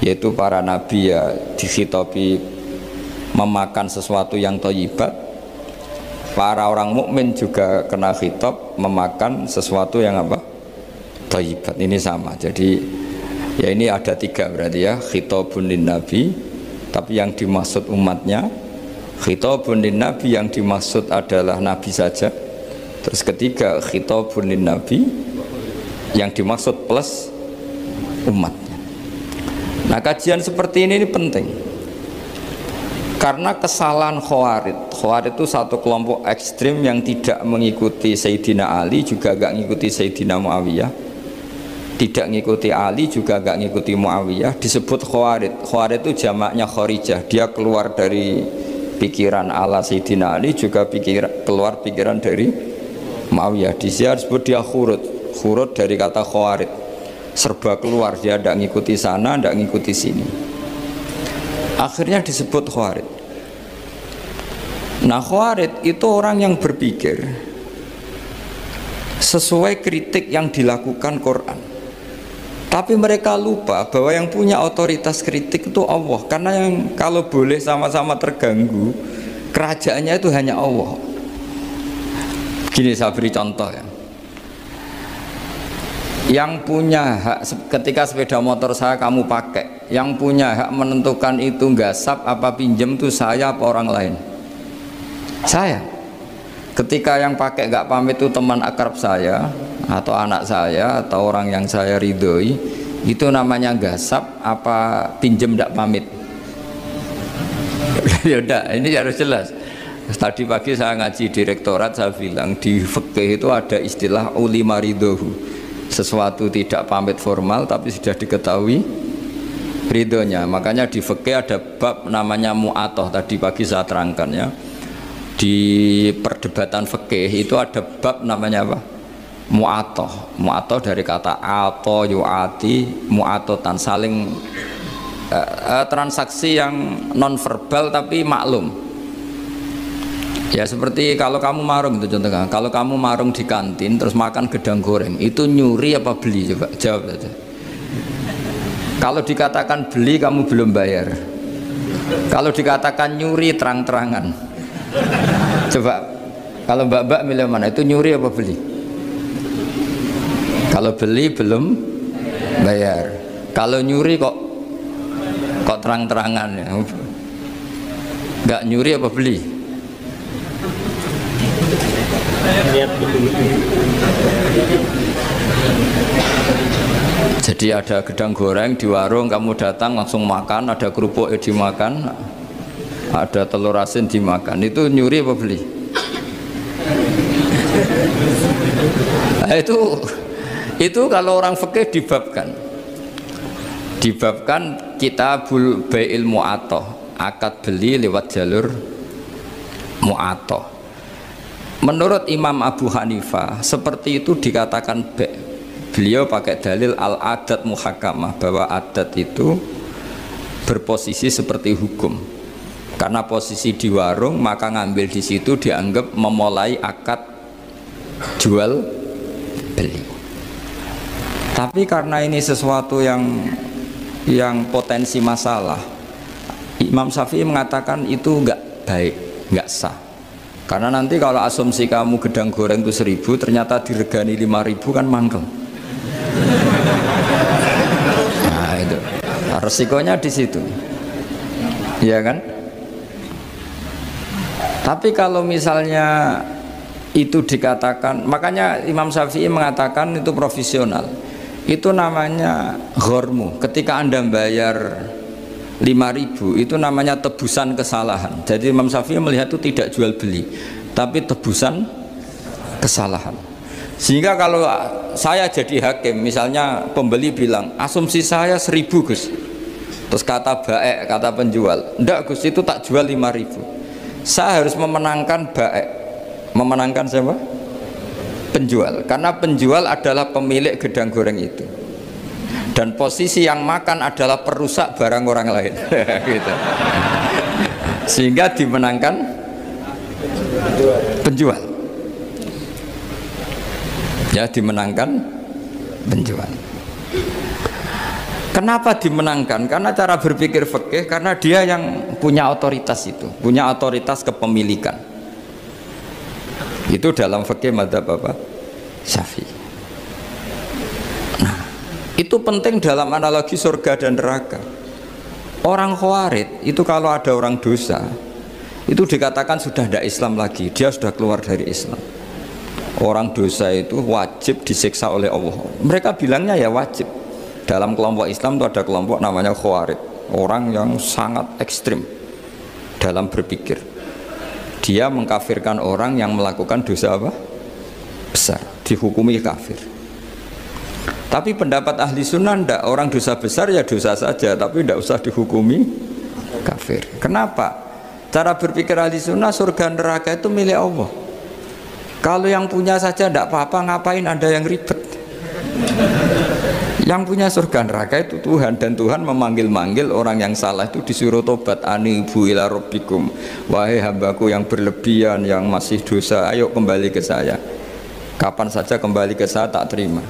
Yaitu para nabi ya dikhitabi memakan sesuatu yang thayyibat, para orang mukmin juga kena khitab memakan sesuatu yang apa? Thayyibat. Ini sama. Jadi ya ini ada tiga berarti ya, khitabun lin nabi, tapi yang dimaksud umatnya, khitabun lin nabi yang dimaksud adalah nabi saja. Terus ketiga, khitabun lin nabi yang dimaksud plus umatnya. Nah, kajian seperti ini penting, karena kesalahan Khawarij itu satu kelompok ekstrim yang tidak mengikuti Sayyidina Ali, juga gak ngikuti Sayyidina Muawiyah, tidak ngikuti Ali, juga gak ngikuti Muawiyah, disebut Khawarij. Khawarij itu jamaknya Kharijah, dia keluar dari pikiran ala Sayyidina Ali, juga keluar pikiran dari Muawiyah. Di sini disebut dia khurut dari kata Khawarij, serba keluar, dia tidak ngikuti sana, tidak ngikuti sini, akhirnya disebut Khawarij. Nah, Khawarij itu orang yang berpikir sesuai kritik yang dilakukan Quran, tapi mereka lupa bahwa yang punya otoritas kritik itu Allah, karena yang kalau boleh sama-sama terganggu kerajaannya itu hanya Allah. Gini, saya beri contoh ya. Yang punya hak ketika sepeda motor saya kamu pakai, yang punya hak menentukan itu gasap apa pinjem itu saya apa orang lain? Saya. Ketika yang pakai gak pamit itu teman akrab saya atau anak saya atau orang yang saya ridhoi, itu namanya gasap apa pinjem gak pamit? Ya udah, ini harus jelas. Tadi pagi saya ngaji direktorat, saya bilang di fikih itu ada istilah ulima ridhohu, sesuatu tidak pamit formal tapi sudah diketahui ridhonya. Makanya di fikih ada bab namanya mu'atoh, tadi pagi saya terangkan ya. Di perdebatan fikih itu ada bab namanya apa? Mu'atoh. Mu'atoh dari kata ato yu'ati, mu'atotan, saling transaksi yang non verbal tapi maklum. Ya seperti kalau kamu marung itu contohnya, kalau kamu marung di kantin terus makan gedang goreng, itu nyuri apa beli? Coba jawab saja. Kalau dikatakan beli kamu belum bayar, kalau dikatakan nyuri terang-terangan. Coba kalau mbak-mbak milih mana, itu nyuri apa beli? Kalau beli belum bayar, kalau nyuri kok terang-terangan ya. Nggak nyuri apa beli? Jadi ada gedang goreng di warung, kamu datang langsung makan, ada kerupuk dimakan, ada telur asin dimakan, itu nyuri apa beli? Nah, itu kalau orang fikih dibabkan kitabul bai'il mu'atoh, akad beli lewat jalur mu'atoh. Menurut Imam Abu Hanifah seperti itu dikatakan beliau pakai dalil al-adat muhakamah, bahwa adat itu berposisi seperti hukum. Karena posisi di warung, maka ngambil di situ dianggap memulai akad jual beli. Tapi karena ini sesuatu yang potensi masalah, Imam Syafi'i mengatakan itu enggak baik, enggak sah. Karena nanti kalau asumsi kamu gedang goreng itu 1.000, ternyata diregani 5.000 kan mangkel. Nah itu resikonya di situ, ya kan? Tapi kalau misalnya itu dikatakan, makanya Imam Syafi'i mengatakan itu profesional. Itu namanya ghormu. Ketika Anda bayar 5.000, itu namanya tebusan kesalahan. Jadi Imam Syafi'i melihat itu tidak jual beli, tapi tebusan kesalahan. Sehingga kalau saya jadi hakim, misalnya pembeli bilang asumsi saya 1.000 Gus, terus kata baek, kata penjual, enggak Gus itu tak jual 5.000, saya harus memenangkan baek. Memenangkan siapa? Penjual. Karena penjual adalah pemilik gedang goreng itu, dan posisi yang makan adalah perusak barang orang lain. Gitu. Sehingga dimenangkan penjual. Ya, dimenangkan penjual. Kenapa dimenangkan? Karena cara berpikir fikih, karena dia yang punya otoritas itu, punya otoritas kepemilikan. Itu dalam fikih madzhab apa? Syafi'i. Nah, itu penting dalam analogi surga dan neraka. Orang Khawarij itu kalau ada orang dosa, itu dikatakan sudah tidak Islam lagi, dia sudah keluar dari Islam. Orang dosa itu wajib disiksa oleh Allah. Mereka bilangnya ya wajib. Dalam kelompok Islam itu ada kelompok namanya Khawarij, orang yang sangat ekstrim dalam berpikir. Dia mengkafirkan orang yang melakukan dosa apa? Besar, dihukumi kafir. Tapi pendapat ahli sunnah ndak, orang dosa besar ya dosa saja, tapi tidak usah dihukumi kafir. Kenapa? Cara berpikir ahli sunnah, surga neraka itu milik Allah. Kalau yang punya saja tidak apa-apa, ngapain Anda yang ribet? Yang punya surga neraka itu Tuhan, dan Tuhan memanggil-manggil orang yang salah itu disuruh tobat. Anibu ila rabbikum, wahai hambaku yang berlebihan, yang masih dosa, ayo kembali ke saya. Kapan saja kembali ke saya tak terima.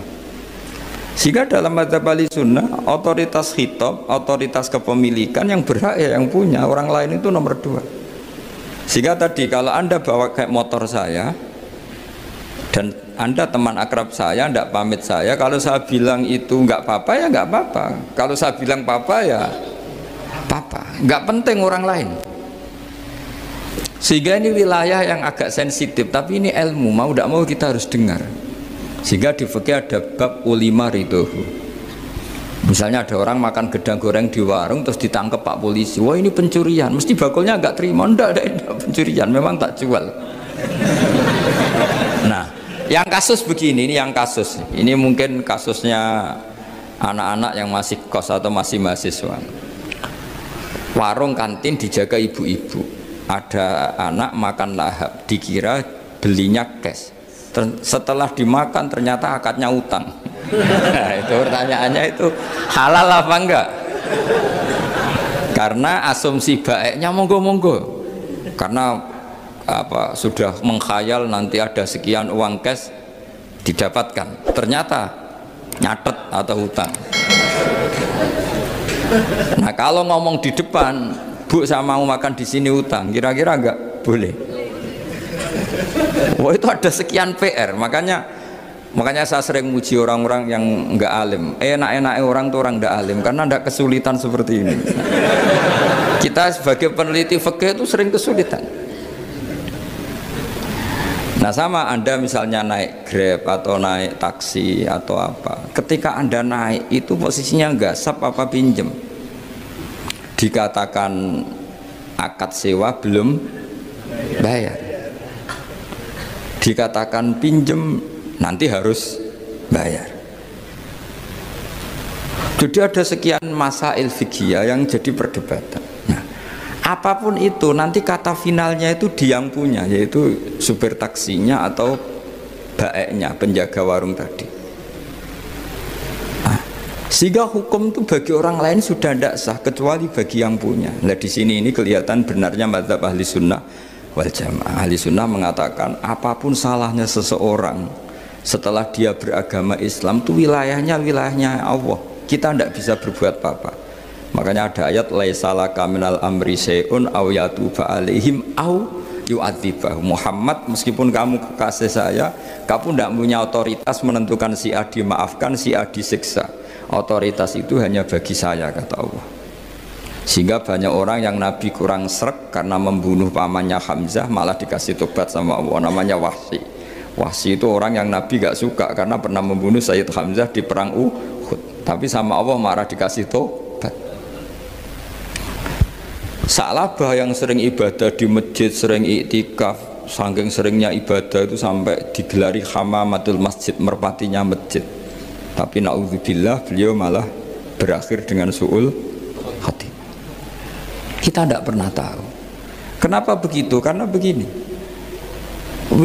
Sehingga dalam madzhab ahli sunnah, otoritas khitab, otoritas kepemilikan yang berhak ya yang punya, orang lain itu nomor 2. Sehingga tadi kalau Anda bawa kayak motor saya, dan Anda teman akrab saya, tidak pamit saya, kalau saya bilang itu nggak apa-apa ya nggak apa-apa, kalau saya bilang apa-apa ya apa-apa, nggak penting orang lain. Sehingga ini wilayah yang agak sensitif, tapi ini ilmu, mau tidak mau kita harus dengar. Sehingga di fikih ada bab ulima ridhohu. Misalnya ada orang makan gedang goreng di warung terus ditangkap Pak polisi, wah ini pencurian, mesti bakulnya nggak terima. Enggak pencurian, memang tak jual. Nah, yang kasus begini, ini yang kasus, ini mungkin kasusnya anak-anak yang masih kos atau masih mahasiswa. Warung kantin dijaga ibu-ibu, ada anak makan lahap, dikira belinya cash, setelah dimakan ternyata akadnya utang. Nah, itu pertanyaannya itu halal apa enggak? Karena asumsi baiknya monggo-monggo, karena apa sudah mengkhayal nanti ada sekian uang cash didapatkan, ternyata nyatet atau hutang. Nah kalau ngomong di depan, Bu saya mau makan di sini hutang, kira-kira enggak boleh. Wah itu ada sekian PR, makanya saya sering muji orang-orang yang enggak alim. Enak-enaknya orang tuh orang enggak alim karena enggak kesulitan seperti ini. Kita sebagai peneliti fikih itu sering kesulitan. Nah sama Anda misalnya naik Grab atau naik taksi atau apa, ketika Anda naik itu posisinya gasap apa pinjem, dikatakan akad sewa belum bayar, dikatakan pinjem nanti harus bayar. Jadi ada sekian masail fikih yang jadi perdebatan. Nah, apapun itu nanti kata finalnya itu dia yang punya, yaitu supir taksinya atau baeknya, penjaga warung tadi. Nah, sehingga hukum itu bagi orang lain sudah tidak sah kecuali bagi yang punya. Nah, di sini ini kelihatan benarnya mazhab ahli sunnah wal jamaah. Ahli sunnah mengatakan apapun salahnya seseorang setelah dia beragama Islam itu wilayahnya Allah. Kita tidak bisa berbuat apa-apa. Makanya ada ayat laisalaka minal amri syai'un aw yatuba alaihim aw yu'adzibah. Muhammad, meskipun kamu kekasih saya, kamu tidak punya otoritas menentukan si A dimaafkan, si A disiksa. Otoritas itu hanya bagi saya, kata Allah. Sehingga banyak orang yang Nabi kurang srek karena membunuh pamannya Hamzah malah dikasih tobat sama Allah, namanya Wahsy. Wahsy itu orang yang Nabi gak suka karena pernah membunuh Sayyid Hamzah di perang Uhud, tapi sama Allah marah dikasih tobat. Sa'labah yang sering ibadah di masjid, sering iktikaf, saking seringnya ibadah itu sampai digelari hamamatul masjid, merpatinya masjid. Tapi na'udzubillah beliau malah berakhir dengan su'ul hati. Kita tidak pernah tahu. Kenapa begitu? Karena begini.